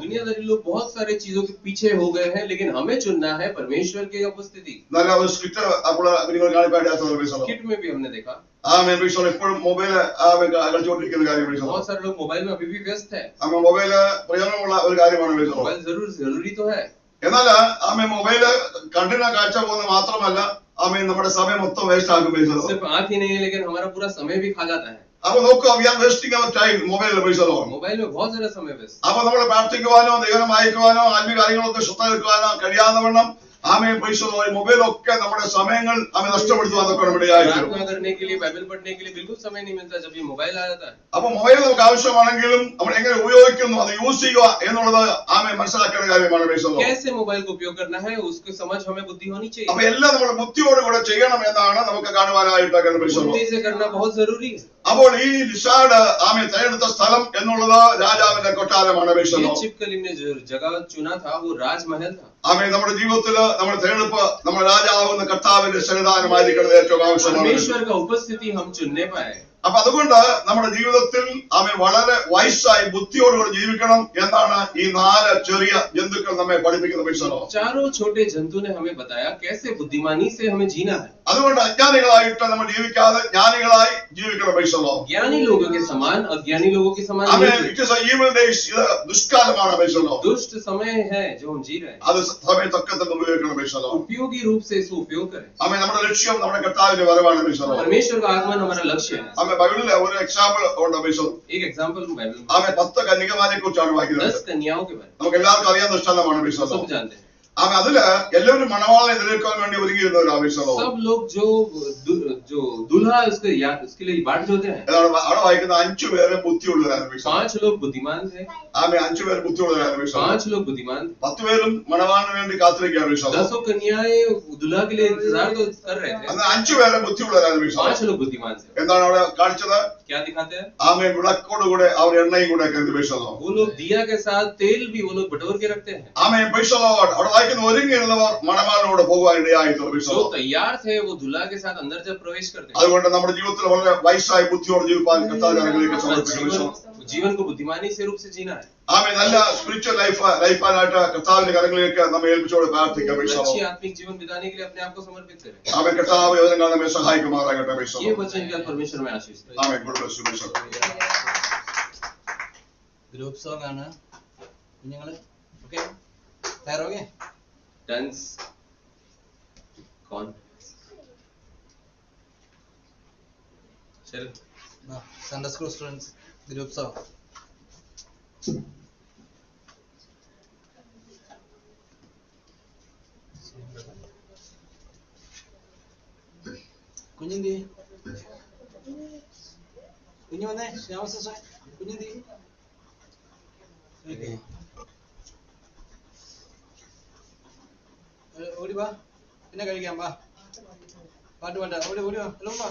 दुनियादारी लोग बहुत सारे चीजों के पीछे हो गए हैं, लेकिन हमें चुनना है परमेश्वर की उपस्थिति. നല്ല ഒരു സ്ക്രിപ്റ്റ് അപ്പോൾ നിങ്ങൾ കാണിപ്പാടിയാത്ത किट में भी हमने देखा. ആമേ എപ്പോഴും മൊബൈൽ കളിച്ചുകൊണ്ടിരിക്കുന്ന കാര്യം. बहुत सारे लोग मोबाइल में अभी भी व्यस्त है. ആമേ മൊബൈല് പ്രയോജനമുള്ള ഒരു കാര്യമാണ്. मोबाइल जरूरी तो है. എന്നാൽ ആമേ മൊബൈല് കണ്ടിന കാഴ്ച പോകുന്നത് മാത്രമല്ല, ആമേ നമ്മുടെ സമയം മൊത്തം വേസ്റ്റ് ആക്കും. सिर्फ आंख ही नहीं है लेकिन हमारा पूरा समय भी खा जाता है. അപ്പൊ നോക്കുക, we are wasting our time മൊബൈലിൽ പൈസ. मोबाइल में बहुत ज्यादा समय व्यस्त. അപ്പൊ നമ്മൾ പ്രാർത്ഥിക്കുവാനോ ദൈവം വായിക്കുവാനോ ആത്മീയ കാര്യങ്ങളൊക്കെ ശ്രദ്ധ എടുക്കുവാനോ കഴിയാത്തവണ്ണം ആമേൻ പൈസ മൊബൈലൊക്കെ നമ്മുടെ സമയങ്ങൾ ആമേൻ നഷ്ടപ്പെടുത്തുവാനൊക്കെ നമ്മുടെ ആയിരിക്കും. प्रार्थना करने के लिए, बाइबल पढ़ने के लिए बिल्कुल समय नहीं मिलता जब ये मोबाइल आ जाता है. അപ്പൊ മൊബൈൽ നമുക്ക് ആവശ്യമാണെങ്കിലും നമ്മൾ എങ്ങനെ ഉപയോഗിക്കുന്നു, അത് യൂസ് ചെയ്യുക എന്നുള്ളത് ആമേൻ മനസ്സിലാക്കേണ്ട കാര്യമാണ്. कैसे मोबाइल को उपयोग करना है उसकी समझ हमें बुद्धि होनी चाहिए. അപ്പൊ എല്ലാം നമ്മൾ ബുദ്ധിയോട് കൂടെ ചെയ്യണം എന്നാണ് നമുക്ക് കാണുവാനായിട്ട്. बुद्धि से करना बहुत जरूरी है. അപ്പോൾ ഈ ലിസാഡ് ആമേൻ തിരഞ്ഞെടുത്ത സ്ഥലം എന്നുള്ളത് രാജാവിന്റെ കൊട്ടാരമാണ്. चिपकलिम ने जो जगह चुना था वो राजमहल था. ആമേൻ നമ്മുടെ ജീവിതത്തില് നമ്മുടെ തിരഞ്ഞെടുപ്പ് നമ്മുടെ രാജാവുന്ന കർത്താവിന്റെ സന്നിധാനമായിരിക്കുന്നത് ഏറ്റവും ആവശ്യമാണ്. परमेश्वर का उपस्थिति हम चुनने पाए. അപ്പൊ അതുകൊണ്ട് നമ്മുടെ ജീവിതത്തിൽ ആമേൻ വളരെ വയസ്സായി ബുദ്ധിയോടുകൂടി ജീവിക്കണം എന്നാണ് ഈ 4 ചെറിയ ജന്തുക്കൾ നമ്മെ പഠിപ്പിക്കുന്ന. चारों छोटे जंतु ने हमें बताया कैसे बुद्धिमानी से हमें जीना है. അതുകൊണ്ട് അജ്ഞാനികളായിട്ട് നമ്മൾ ജീവിക്കാതെ ജ്ഞാനികളായി ജീവിക്കണം. ज्ञानी लोगों के समान अज्ञानी लोगों के समान ദുഷ്കാലമാണ്. दुष्ट समय है जो हम जी रहे हैं. അത് സമയത്തൊക്കെ തന്നെ ഉപയോഗിക്കണം. उपयोगी रूप से इसको उपयोग करें. നമ്മുടെ ലക്ഷ്യം നമ്മുടെ കർത്താവിന്റെ വരവാണ്. परमेश्वर का आगमन हमारा लक्ष्य है. ബൈബിളിലെ ഒരു എക്സാമ്പിൾ ഉണ്ട്. एक एग्जांपल बाइबल में 10 കന്യകമാരെ കുറിച്ചാണ് വായിക്കുന്നത്. 10 कन्याओं के बारे में നമുക്ക് എല്ലാവർക്കും അറിയാവുന്ന സ്ഥലമാണ്. सब जानते हैं. അതില് എല്ലാവരും മണവാളനെ എതിരേൽക്കാൻ വേണ്ടി ഒരുങ്ങിയിരുന്ന ഒരു ആവശ്യമാണ്. सब लोग जो दूल्हा उसके लिए बाट जोते हैं. അവിടെ വായിക്കുന്ന 5 പേരെ ബുദ്ധിയുള്ളവരാണ്. 5 लोग बुद्धिमान थे. 5 പേര് ബുദ്ധിയുള്ളവരാണ്. 5 लोग बुद्धिमान. 10 പേരും മണവാളിന് വേണ്ടി കാത്തിരിക്കുകയാണ്. 10 कन्याएं दूल्हा के लिए इंतजार तो कर रहे थे. 5 പേരെ ബുദ്ധിയുള്ളവരാണ്. 5 लोग बुद्धिमान थे. എന്താണ് അവിടെ കാണിച്ചത്? क्या दिखाते हैं? ആമേൻ വിളക്കോടുകൂടെ അവർ എണ്ണയും കൂടെ കരുതിവെച്ചതോ. वो लोग दिया के साथ तेल भी वो लोग बटोर के रखते हैं. ആമേൻ അവിടെ വായിക്കുന്ന ഒരുങ്ങിയിരുന്നവർ മണവാളിനോട് പോകുവാനിടയായി. जो तैयार थे वो दूल्हा के साथ अंदर जब प्रवेश करते हैं. അതുകൊണ്ട് നമ്മുടെ ജീവിതത്തിൽ വളരെ വയസ്സായി ബുദ്ധിയോട് ജീവിക്കാൻ കർത്താവിലേക്ക് സമർപ്പിക്കണം. जीवन को बुद्धिमानी से रूप से जीना है. ആമേൻ നല്ല സ്പിരിച്വൽ ലൈഫാനായിട്ട് കർത്താവിന്റെ കരങ്ങളിലേക്ക് നമ്മെ ഏൽപ്പിച്ചോട് പ്രാർത്ഥിക്കാം. अच्छी आत्मिक जीवन बिताने के लिए अपने आप को समर्पित करें. ആമേൻ കർത്താവ് യോധനങ്ങൾ നമ്മെ സഹായിക്കുമാറാകട്ടെ. ये वचन का परमेश्वर में आशीष दे. ആമേൻ. ഗ്രൂപ്പ് സോങ് ആണ് കുഞ്ഞുങ്ങള്. ഓക്കേ, തയ്യാറാകേ? डांस कौन चल Sunday school students group song. കുഞ്ഞിന്തി കുഞ്ഞു വന്നേ. ശ്യാമസിസ്റ്റർ കുഞ്ഞിന്തി. ഓടി വാ, പിന്നെ കഴിക്കാം. വാ, പാട്ട് പാട്ടാ. ഓടി ഓടി വാ. എല്ലാം വാ.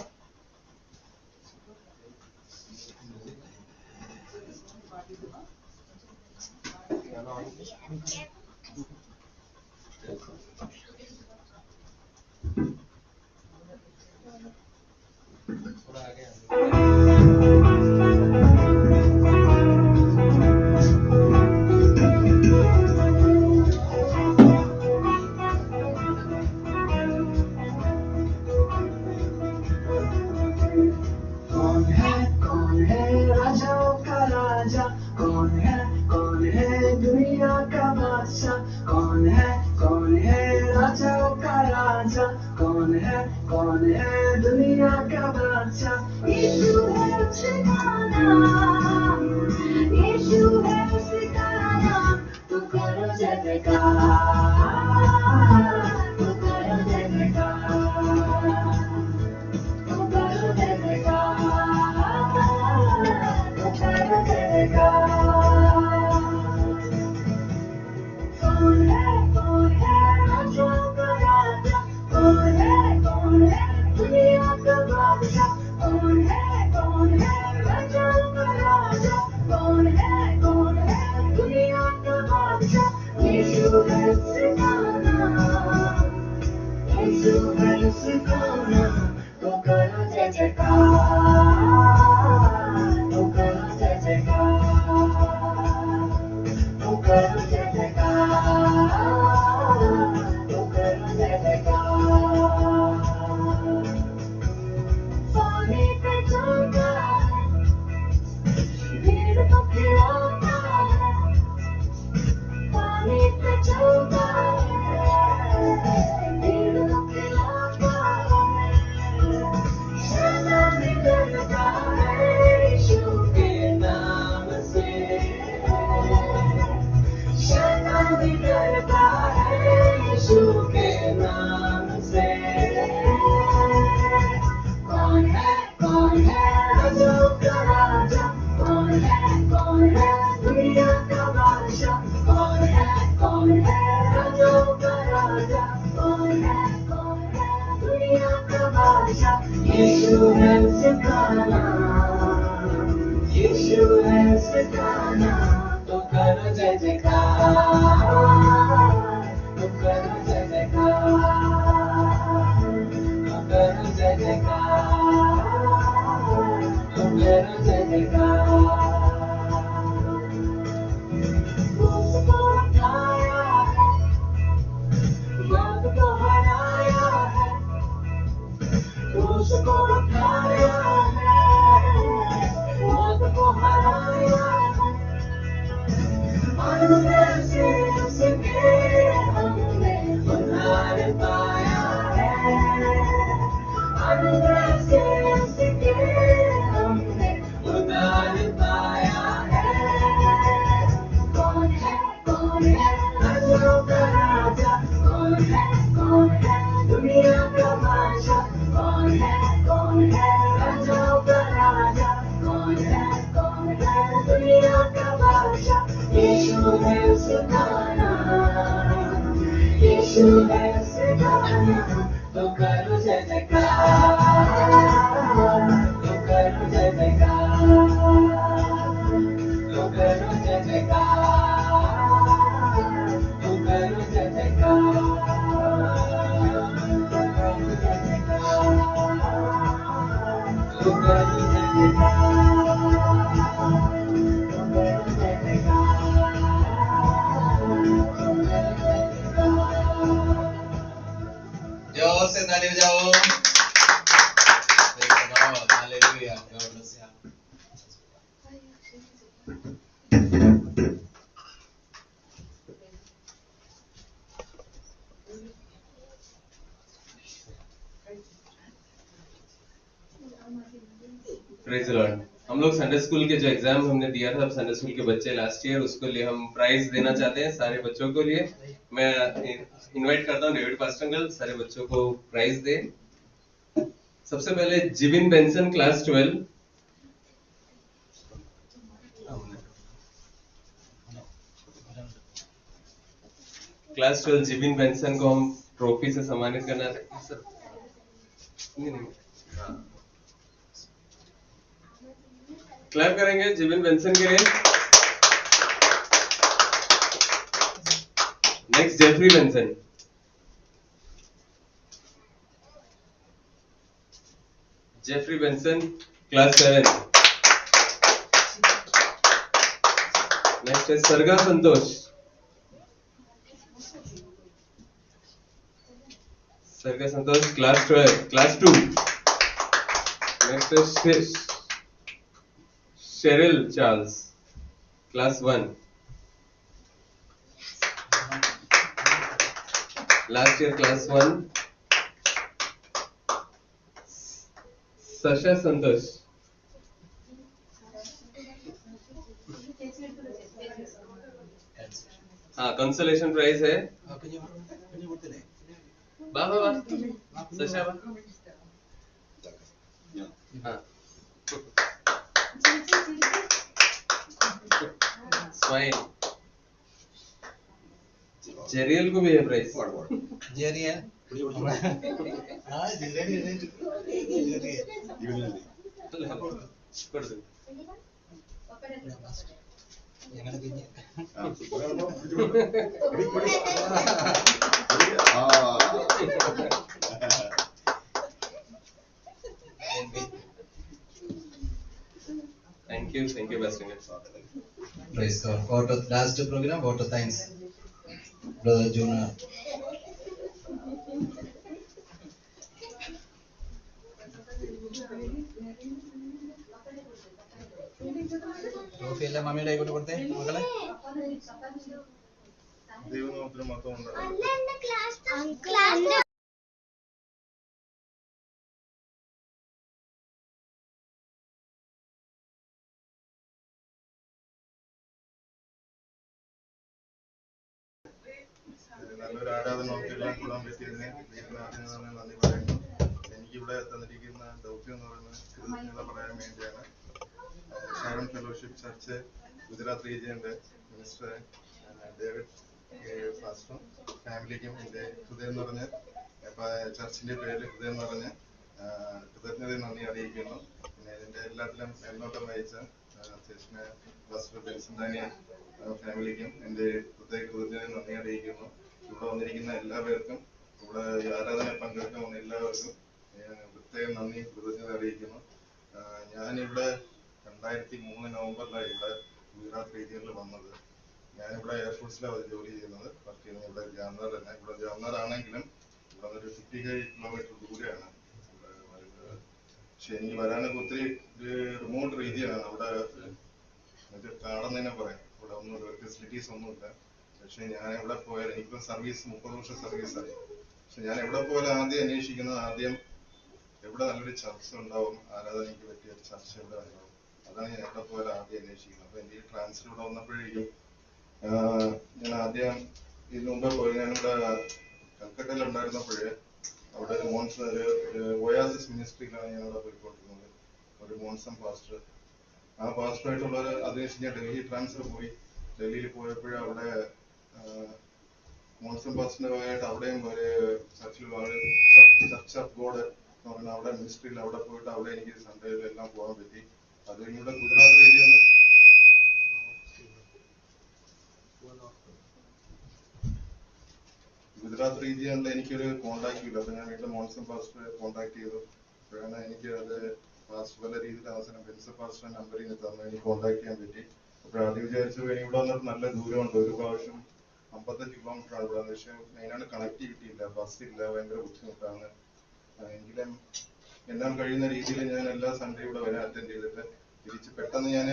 थोड़ा आगे जोर से ताली बजाओ। Praise the Lord. Hallelujah. God bless you. Praise Lord. हम लोग संडे स्कूल के जो एग्जाम हमने दिया था संडे स्कूल के बच्चे लास्ट ईयर, उसके लिए हम प्राइज देना चाहते हैं सारे बच्चों को लिए। मैं इनवाइट करता हूँ डेविड पास्टर अंकल सारे बच्चों को प्राइज दे। सबसे पहले Jibin Benson class 12, class 12 Jibin Benson को हम ट्रॉफी से सम्मानित करना सर। क्लैप करेंगे जिबिन बेंसन के लिए। Next Jeffrey Benson, Jeffrey Benson class 7। Next है Sarga Santhosh, Sarga Santhosh class 12 class 2। Next है Sheryl Charles class 1। Last year class 1। Sasha Santhosh, हाँ कंसोलेशन प्राइज है। वाह वाह वाह सशा वाह, हाँ स्माइल। जेरियल को भी है प्राइज। जेरियल हाँ जेरियल Thank you Pastor. Praise God. Vote of last program, vote of thanks. Brother Jonah. Trophy എല്ലാം മമ്മിയുടെ കൈകൊണ്ട് കൊടുത്തേ മക്കളെ. ദൈവനാമത്തിന് മഹത്വം ഉണ്ടാകട്ടെ. നല്ലൊരു ആരാധന നമുക്കെല്ലാം കൂടാൻ പറ്റിയതിന് ദൈവനാമത്തിന് നന്ദി പറയുന്നു. എനിക്കിവിടെ തന്നിരിക്കുന്ന ദൗത്യം എന്ന് പറയുന്നത് കൃതജ്ഞത പറയാൻ വേണ്ടിയാണ്. ഷാരോൺ ഫെലോഷിപ്പ് ചർച്ച് ഗുജറാത്ത് റീജിയന്റെ മിനിസ്റ്റർ ഡേവിഡ് ഫാസ്റ്ററും ഫാമിലിക്കും എൻ്റെ ഹൃദയം നിറഞ്ഞ ചർച്ചിന്റെ പേരിൽ ഹൃദയം നിറഞ്ഞ കൃതജ്ഞത നന്ദി അറിയിക്കുന്നു. പിന്നെ ഇതിന്റെ എല്ലാത്തിലും മേൽനോട്ടം വഹിച്ച അധ്യക്ഷന് ഫാസ്റ്റർ ബെൻസൺ ഡാനിയൽ ഫാമിലിക്കും എൻ്റെ പ്രത്യേക കൃതജ്ഞത നന്ദി അറിയിക്കുന്നു. ഇവിടെ വന്നിരിക്കുന്ന എല്ലാവർക്കും, ഇവിടെ ആരാധന പങ്കെടുക്കാൻ വന്ന എല്ലാവർക്കും പ്രത്യേകം നന്ദി കൃതജ്ഞത അറിയിക്കുന്നു. ഞാനിവിടെ 2003 നവംബറിലാണ് ഇവിടെ ഗുജറാത്ത് റീജിയനിൽ വന്നത്. ഞാനിവിടെ എയർഫോഴ്സിലാണ് ജോലി ചെയ്യുന്നത്, വർക്ക് ചെയ്യുന്നത് ഇവിടെ ജാംനഗർ തന്നെ. ഇവിടെ ജാംനഗർ ആണെങ്കിലും ഇവിടെ ഒരു 55 കിലോമീറ്റർ ദൂരെയാണ് ഇവിടെ വരുന്നത്. പക്ഷെ എനിക്ക് വരാനൊക്കെ ഒത്തിരി റിമോട്ട് റീജിയനാണ്. അവിടെ മറ്റേ കാടെന്ന് പറയാം. ഇവിടെ ഒന്നും ഫെസിലിറ്റീസ് ഒന്നുമില്ല. പക്ഷെ ഞാൻ എവിടെ പോയാലും, എനിക്കിപ്പം സർവീസ് 30 വർഷം സർവീസായി. പക്ഷെ ഞാൻ എവിടെ പോയാലും ആദ്യം അന്വേഷിക്കുന്നത്, ആദ്യം എവിടെ നല്ലൊരു ചർച്ച ഉണ്ടാവും, ആരാധനയ്ക്ക് പറ്റിയ ഒരു ചർച്ച എവിടെ ഉണ്ടാവും, അതാണ് ഞാൻ എവിടെ പോയാലും ആദ്യം അന്വേഷിക്കുന്നത്. അപ്പൊ എന്റെ ഈ ട്രാൻസ്ഫർ ഇവിടെ വന്നപ്പോഴേക്കും ഞാൻ ആദ്യം ഇതിനു മുമ്പേ പോയി, ഞാനിവിടെ കൽക്കട്ടയിൽ ഉണ്ടായിരുന്നപ്പോഴേ അവിടെ ഒരു ഒയാസിസ് മിനിസ്ട്രിയിലാണ് ഞാൻ അവിടെ പോയിക്കൊണ്ടിരുന്നത്. ഒരു മോൺസം പാസ്റ്റർ, ആ പാസ്റ്ററായിട്ടുള്ള അതിനുശേഷം ഞാൻ ഡൽഹി ട്രാൻസ്ഫർ പോയി. ഡൽഹിയിൽ പോയപ്പോഴും അവിടെ മോൺസം പാസ്റ്ററിന്റെ അവിടെയും ഒരു ചർച്ചിൽ ചർച്ച് ഓഫ് ഗോഡ് എന്ന് പറഞ്ഞാൽ അവിടെ മിനിസ്ട്രിയിൽ അവിടെ പോയിട്ട് അവിടെ എനിക്ക് സൺഡേയിൽ എല്ലാം പോകാൻ പറ്റി. അത് കഴിഞ്ഞിവിടെ ഗുജറാത്ത് റീജിയനിൽ എനിക്കൊരു കോണ്ടാക്ട് ഇല്ല. അപ്പൊ ഞാൻ വീണ്ടും മോൺസം പാസ്റ്ററെ കോണ്ടാക്ട് ചെയ്തു. അപ്പോഴാണ് എനിക്ക് അത് പാസ്റ്റർ പല രീതിയിൽ അവസരം ബെൻസൺ പാസ്റ്റർ നമ്പറിൽ തന്നു, എനിക്ക് കോണ്ടാക്ട് ചെയ്യാൻ പറ്റി. അപ്പോഴാദ്യം വിചാരിച്ചു ഇവിടെ വന്നിട്ട് നല്ല ദൂരമുണ്ട്, ഒരു പ്രാവശ്യം 55 കിലോമീറ്റർ ആണ് ഇവിടെ. പക്ഷെ മെയിനാണ് കണക്ടിവിറ്റി ഇല്ല, ബസ് ഇല്ല, ഭയങ്കര ബുദ്ധിമുട്ടാണ്. എങ്കിലും എന്നാൽ കഴിയുന്ന രീതിയിൽ ഞാൻ എല്ലാ സൺഡേ ഇവിടെ വരാൻ അറ്റൻഡ് ചെയ്തിട്ട് തിരിച്ച് പെട്ടെന്ന് ഞാൻ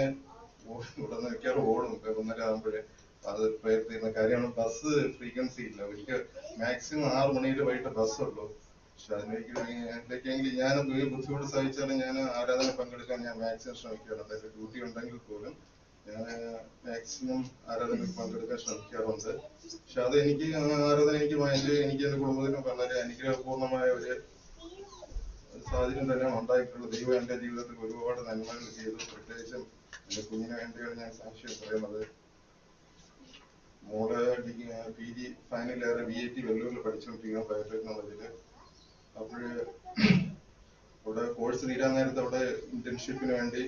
ഇവിടെ നിന്ന് മിക്കവാറും ഓടും 1:30 ആകുമ്പോഴേ. അത് പ്രയത്നിക്കുന്ന കാര്യമാണ്. ബസ് ഫ്രീക്വൻസി ഇല്ല. ഒരിക്കൽ മാക്സിമം 6 മണിയിൽ വൈകിട്ട് ബസ് ഉള്ളൂ. പക്ഷെ അതിലേക്കെങ്കിലും ഞാൻ ബുദ്ധിമുട്ട് സഹിച്ചാലും ഞാൻ ആരാധന പങ്കെടുക്കാൻ ഞാൻ മാക്സിമം ശ്രമിക്കാറുണ്ട്. അതിന്റെ ഡ്യൂട്ടി ഉണ്ടെങ്കിൽ പോലും ഞാൻ മാക്സിമം ആരാധനയിൽ പങ്കെടുക്കാൻ ശ്രമിക്കാറുണ്ട്. പക്ഷെ അത് എനിക്ക് ആരാധന എനിക്ക് എന്റെ കുടുംബത്തിന് വളരെ അനുഗ്രഹപൂർണമായ ഒരു സാഹചര്യം തന്നെ ഉണ്ടായിട്ടുള്ള ദൈവം എന്റെ ജീവിതത്തിൽ ഒരുപാട് നന്മകൾ ചെയ്തു. പ്രത്യേകിച്ചും എന്റെ കുഞ്ഞിന് വേണ്ടിയാണ് ഞാൻ സാക്ഷ്യം പറയുന്നത്. മോള് PG ഫൈനൽ ഇയർ VIT വെല്ലൂരിൽ പഠിച്ചുകൊണ്ടിരിക്കുന്ന ബയോടെക്നോളജിയില്. അപ്പോഴ് അവിടെ കോഴ്സ് തീരാൻ നേരത്തെ അവിടെ ഇന്റേൺഷിപ്പിന് വേണ്ടി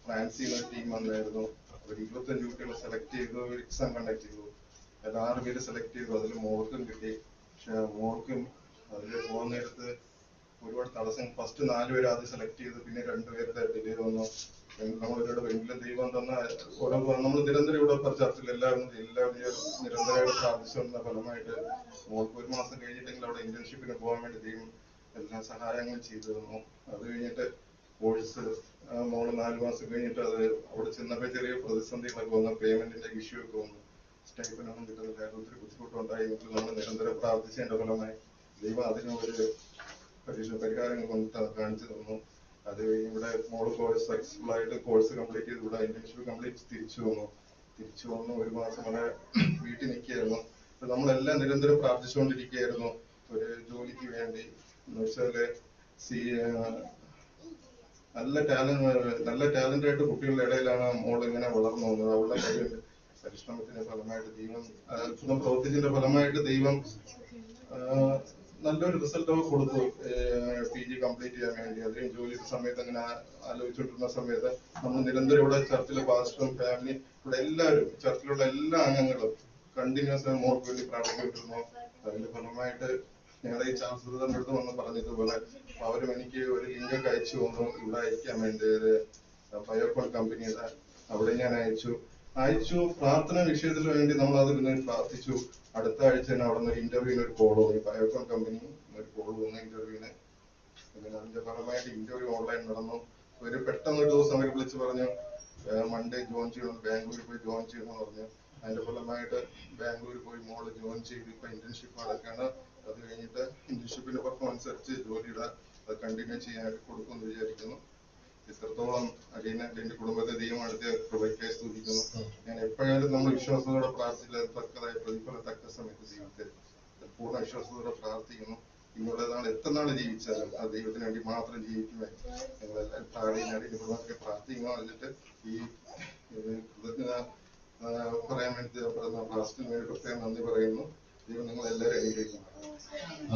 ഫ്രാൻസിൽ നിന്ന് ടീം വന്നായിരുന്നു. അവർ 25 കുട്ടികളെ സെലക്ട് ചെയ്തു, എക്സാം കണ്ടക്ട് ചെയ്തു. അതിൽ 6 പേര് സെലക്ട് ചെയ്തു. അതിൽ മോൾക്കും കിട്ടി. പക്ഷെ മോൾക്കും അതിൽ പോകാൻ നേരത്ത് ഒരുപാട് തടസ്സം. ഫസ്റ്റ് 4 പേര് ആദ്യം സെലക്ട് ചെയ്തു, പിന്നെ 2 പേരുടെ ഡിലേ വന്നു. നമ്മളിവിടെ വെങ്കിലും ദൈവം തന്ന ഓരോ നമ്മൾ നിരന്തരം ഇവിടെ ചർച്ചിൽ എല്ലാവരും നിരന്തരമായിട്ട് പ്രാർത്ഥിച്ചു വന്ന ഫലമായിട്ട് മോൾക്ക് 1 മാസം കഴിഞ്ഞിട്ടെങ്കിൽ അവിടെ ഇന്റേൺഷിപ്പിന് പോകാൻ വേണ്ടി ദൈവം എല്ലാ സഹായങ്ങളും ചെയ്തു തന്നു. അത് കഴിഞ്ഞിട്ട് കോഴ്സ് മോള് 4 മാസം കഴിഞ്ഞിട്ട് അത് അവിടെ ചെന്നപ്പോ ചെറിയ പ്രതിസന്ധികളൊക്കെ വന്നു. പേയ്മെന്റിന്റെ ഇഷ്യൂ ഒക്കെ വന്നു. സ്റ്റൈപ്പനൊന്നും കിട്ടുന്നില്ല. ഒത്തിരി ബുദ്ധിമുട്ടുണ്ടായി. നമ്മൾ നിരന്തരം പ്രാർത്ഥിച്ചതിന്റെ ഫലമായി ദൈവം അതിനൊരു പരിഹാരങ്ങൾ കൊണ്ട് കാണിച്ചു തന്നു. അത് കഴിഞ്ഞ് ഇവിടെ മോള് കോഴ്സ് സക്സസ്ഫുൾ ആയിട്ട് കോഴ്സ് കംപ്ലീറ്റ് ചെയ്ത് ഇവിടെ ഇന്റേൺഷിപ്പ് കംപ്ലീറ്റ് തിരിച്ചു വന്നു. 1 മാസം വരെ വീട്ടിൽ നിൽക്കുകയായിരുന്നു. അപ്പൊ നമ്മളെല്ലാം നിരന്തരം പ്രാർത്ഥിച്ചുകൊണ്ടിരിക്കുകയായിരുന്നു ഒരു ജോലിക്ക് വേണ്ടി. എന്ന് വെച്ചാല് നല്ല ടാലന്റ് ആയിട്ട് കുട്ടികളുടെ ഇടയിലാണ് മോൾ ഇങ്ങനെ വളർന്നു വന്നത്. അവളുടെ കഴിവിന്റെ പരിശ്രമത്തിന്റെ ഫലമായിട്ട് ദൈവം അത്ഭുതം പ്രവർത്തിച്ചതിന്റെ ഫലമായിട്ട് ദൈവം നല്ലൊരു റിസൾട്ട് ഒക്കെ കൊടുത്തു. PG കംപ്ലീറ്റ് ചെയ്യാൻ വേണ്ടി. അതിന് ജോലി സമയത്ത് അങ്ങനെ ആലോചിച്ചുകൊണ്ടിരുന്ന സമയത്ത് നമ്മൾ നിരന്തരം ഇവിടെ ചർച്ചിലെ പാസ്റ്ററും ഫാമിലി ഇവിടെ എല്ലാവരും ചർച്ചിലുള്ള എല്ലാ അംഗങ്ങളും കണ്ടിന്യൂസ് ആയി മോൾക്ക് വേണ്ടി പ്രാർത്ഥിച്ചുകൊണ്ടിരുന്നു. അതിന്റെ ഫലമായിട്ട് ഞങ്ങളുടെ ഈ ചാൻസലറിന്റെ അടുത്ത് വന്ന് പറഞ്ഞതുപോലെ അവരും എനിക്ക് ഒരു ലിങ്ക് അയച്ചു തന്നു ഇവിടെ അയക്കാൻ വേണ്ടി. ബയോകോൺ കമ്പനിയുടെ അവിടെ ഞാൻ അയച്ചു. പ്രാർത്ഥന വിഷയത്തിന് വേണ്ടി നമ്മൾ അത് പിന്നെ പ്രാർത്ഥിച്ചു. അടുത്ത ആഴ്ച തന്നെ അവിടെ നിന്ന് ഇന്റർവ്യൂവിന് ഒരു കോൾ വന്നു. ബയോകോൺ കമ്പനി ഒരു കോൾ വന്നു ഇന്റർവ്യൂവിന്. അങ്ങനെ അതിന്റെ ഫലമായിട്ട് ഇന്റർവ്യൂ ഓൺലൈൻ നടന്നു. ഒരു പെട്ടെന്ന് ഒരു ദിവസം അവർ വിളിച്ച് പറഞ്ഞു മൺഡേ ജോയിൻ ചെയ്യണം, ബാംഗ്ലൂരിൽ പോയി ജോയിൻ ചെയ്യണമെന്ന് പറഞ്ഞു. അതിന്റെ ഫലമായിട്ട് ബാംഗ്ലൂരിൽ പോയി മോള് ജോയിൻ ചെയ്ത് ഇപ്പൊ ഇന്റേൺഷിപ്പ് നടക്കുകയാണ്. അത് കഴിഞ്ഞിട്ട് ഇന്റേൺഷിപ്പിന്റെ പെർഫോമൻസ് അനുസരിച്ച് ജോലിയുടെ അത് കണ്ടിന്യൂ ചെയ്യാനായിട്ട് കൊടുക്കുമെന്ന് വിചാരിക്കുന്നു. ഇത്രത്തോളം എന്റെ കുടുംബത്തെ ദൈവം അടുത്ത് കൃപയ്ക്കായി സ്തുതിക്കുന്നു. ഞാൻ എപ്പോഴായാലും നമ്മൾ വിശ്വാസത്തോടെ പ്രാർത്ഥിച്ച തക്കതായ പ്രതിഫലം തക്ക സമയത്ത് ദൈവത്തെ പൂർണ്ണ വിശ്വാസത്തോടെ പ്രാർത്ഥിക്കുന്നു. ഇങ്ങനെയുള്ള നാൾ എത്ര നാൾ ജീവിച്ചാലും ആ ദൈവത്തിന് വേണ്ടി മാത്രം ജീവിക്കുവാൻ ഞങ്ങളെല്ലാം പ്രാർത്ഥിക്കുന്നു. എന്നിട്ട് ഈ കൃതജ്ഞത പറയാൻ വേണ്ടി ഫാസ്റ്റിന് വേണ്ടി പ്രത്യേകം നന്ദി പറയുന്നു. ദൈവം നിങ്ങൾ എല്ലാവരും അനുഗ്രഹിക്കുന്നു.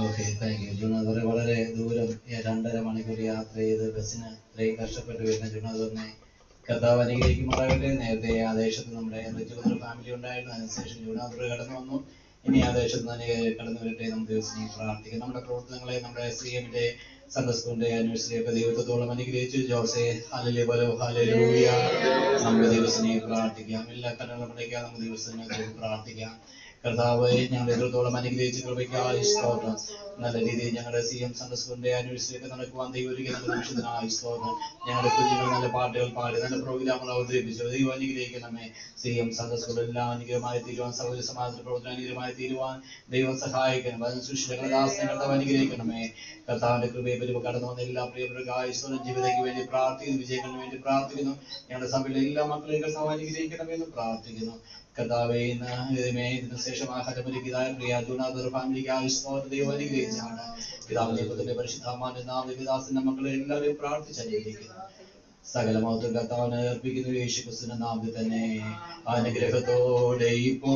Okay, thank you. ജുണാദ് വളരെ ദൂരം 2.5 മണിക്കൂർ യാത്ര ചെയ്ത് ബസ്സിന് ഇത്രയും കഷ്ടപ്പെട്ട് വരുന്ന ജുണാദ് തന്നെ കർത്താവ് അനുഗ്രഹിക്കുമാറാകട്ടെ. നേരത്തെ ആ ദേശത്ത് നമ്മുടെ റിജുദർ ഫാമിലി ഉണ്ടായിരുന്നു, അതിനുശേഷം ജുണാദ് കടന്നു വന്നു. ഇനി ആ ദേശത്ത് തന്നെ കടന്നു വരട്ടെ. നമുക്ക് ദിവസം പ്രാർത്ഥിക്കാം. നമ്മുടെ പ്രവർത്തനങ്ങളെ നമ്മുടെ CM-ന്റെ സൺഡേ സ്കൂളിന്റെ ആനിവേഴ്സറി ഒക്കെ ദൈവത്തോളം അനുഗ്രഹിച്ചു. ജോസെ ഹല്ലേലൂയ ബലോ ഹല്ലേലൂയ. നമുക്ക് ദിവസനെ പ്രാർത്ഥിക്കാം. എല്ലാ കണ്ണുകളും അടയ്ക്കാം. നമുക്ക് ദിവസനെ പ്രാർത്ഥിക്കാം. കർത്താവ് ഞങ്ങൾ എത്രത്തോളം അനുഗ്രഹിച്ച് കൃപയ്ക്കായി സ്തോത്രം. നല്ല രീതിയിൽ ഞങ്ങളുടെ CM സൺഡേ സ്കൂളിന്റെ ആനിവേഴ്സറി ഒക്കെ നടക്കുവാൻ ദൈവം ഒരുക്കുന്ന നിമിഷത്തിനായി സ്തോത്രം. ഞങ്ങളുടെ കുഞ്ഞുങ്ങൾ നല്ല പാട്ടുകൾ പാടി നല്ല പ്രോഗ്രാമുകൾ അവതരിപ്പിച്ചു. ദൈവം അനുഗ്രഹിക്കണമേ. CM സൺഡേ സ്കൂൾ എല്ലാം അനുഗ്രഹമായി തീരുവാൻ, സൗകര്യ സമാധാന പ്രവർത്തനം അനുഗ്രഹമായി തീരുവാൻ ദൈവം സഹായിക്കണം. അതിന് സൃഷ്ടികളുടെ ദാസനെ കർത്താവ് അനുഗ്രഹിക്കണമേ. കർത്താവിന്റെ കൃപയെ പറ്റി കടന്നു വന്ന എല്ലാ പ്രിയപ്പെട്ട ജീവിതയ്ക്ക് വേണ്ടി പ്രാർത്ഥിക്കുന്നു, വിജയങ്ങൾക്ക് വേണ്ടി പ്രാർത്ഥിക്കുന്നു. ഞങ്ങളുടെ സഭയിലെ എല്ലാ മക്കളെയും കർത്താവ് അനുഗ്രഹിക്കണമെന്ന് പ്രാർത്ഥിക്കുന്നു. കർത്താവേ, ഇതിനു ശേഷം ആഹാരമൊരുക്കിയതായ പ്രിയ ജുണാദർ ഫാമിലിക്ക് ദൈവം അനുഗ്രഹിച്ചാണ്. പിതാവിന്റെ പുത്രന്റെ പരിശുദ്ധമാന്റെ നാമവിദാസന്റെ മക്കളെ എല്ലാവരെയും പ്രാർത്ഥിച്ച് അനുഗ്രഹിക്കുന്നു. സകല മഹത്വം കർത്താവിനെ അർപ്പിക്കുന്നു. യേശുക്രിസ്തുവിന്റെ നാമത്തിൽ തന്നെ അനുഗ്രഹത്തോടെ ഇപ്പോ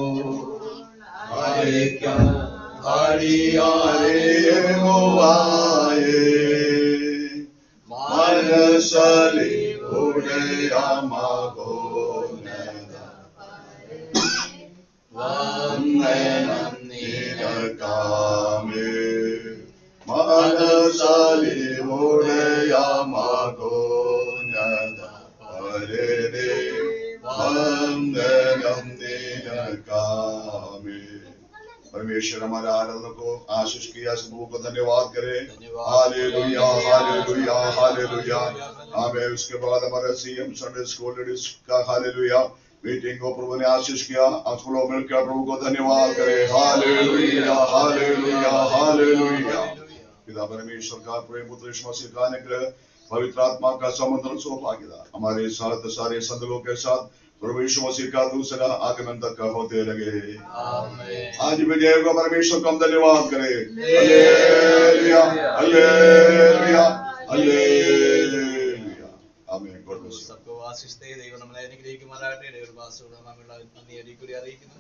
വന്ദനം നിനക്കാമേ മനസാലിയോടെയാമഗോനദ പരേ വന്ദനം നിനക്കാമേ. परमेश्वर हमारे आराधना को आशीष किया, सबों को धन्यवाद करे। Hallelujah hallelujah hallelujah. हमें उसके बाद हमारे CM संडे स्कूल लेडीज का हालेलुया मीटिंग को प्रभु ने आशीष किया। आप सब लोग मिलकर प्रभु को धन्यवाद करें। Hallelujah hallelujah hallelujah. पिता परमेश्वर का प्रेम, पुत्र यीशु मसीह का अनुग्रह, पवित्र आत्मा का समुद्र सौभाग्यता हमारे साथ सारे संतों के साथ प्रभु यीशु मसीह का दूसरा आगमन तक होते लगे। आज भी देव को परमेश्वर को हम धन्यवाद करें। Hallelujah hallelujah hallelujah. आमीन। God bless you. सबको आशीष दे। ദൈവം നമ്മളെ അനുഗ്രഹിക്കുമാറാകട്ടെ. ദൈവ ഭാഷയോട് നമ്മളുടെ നന്ദി അറിയിക്കുന്നു.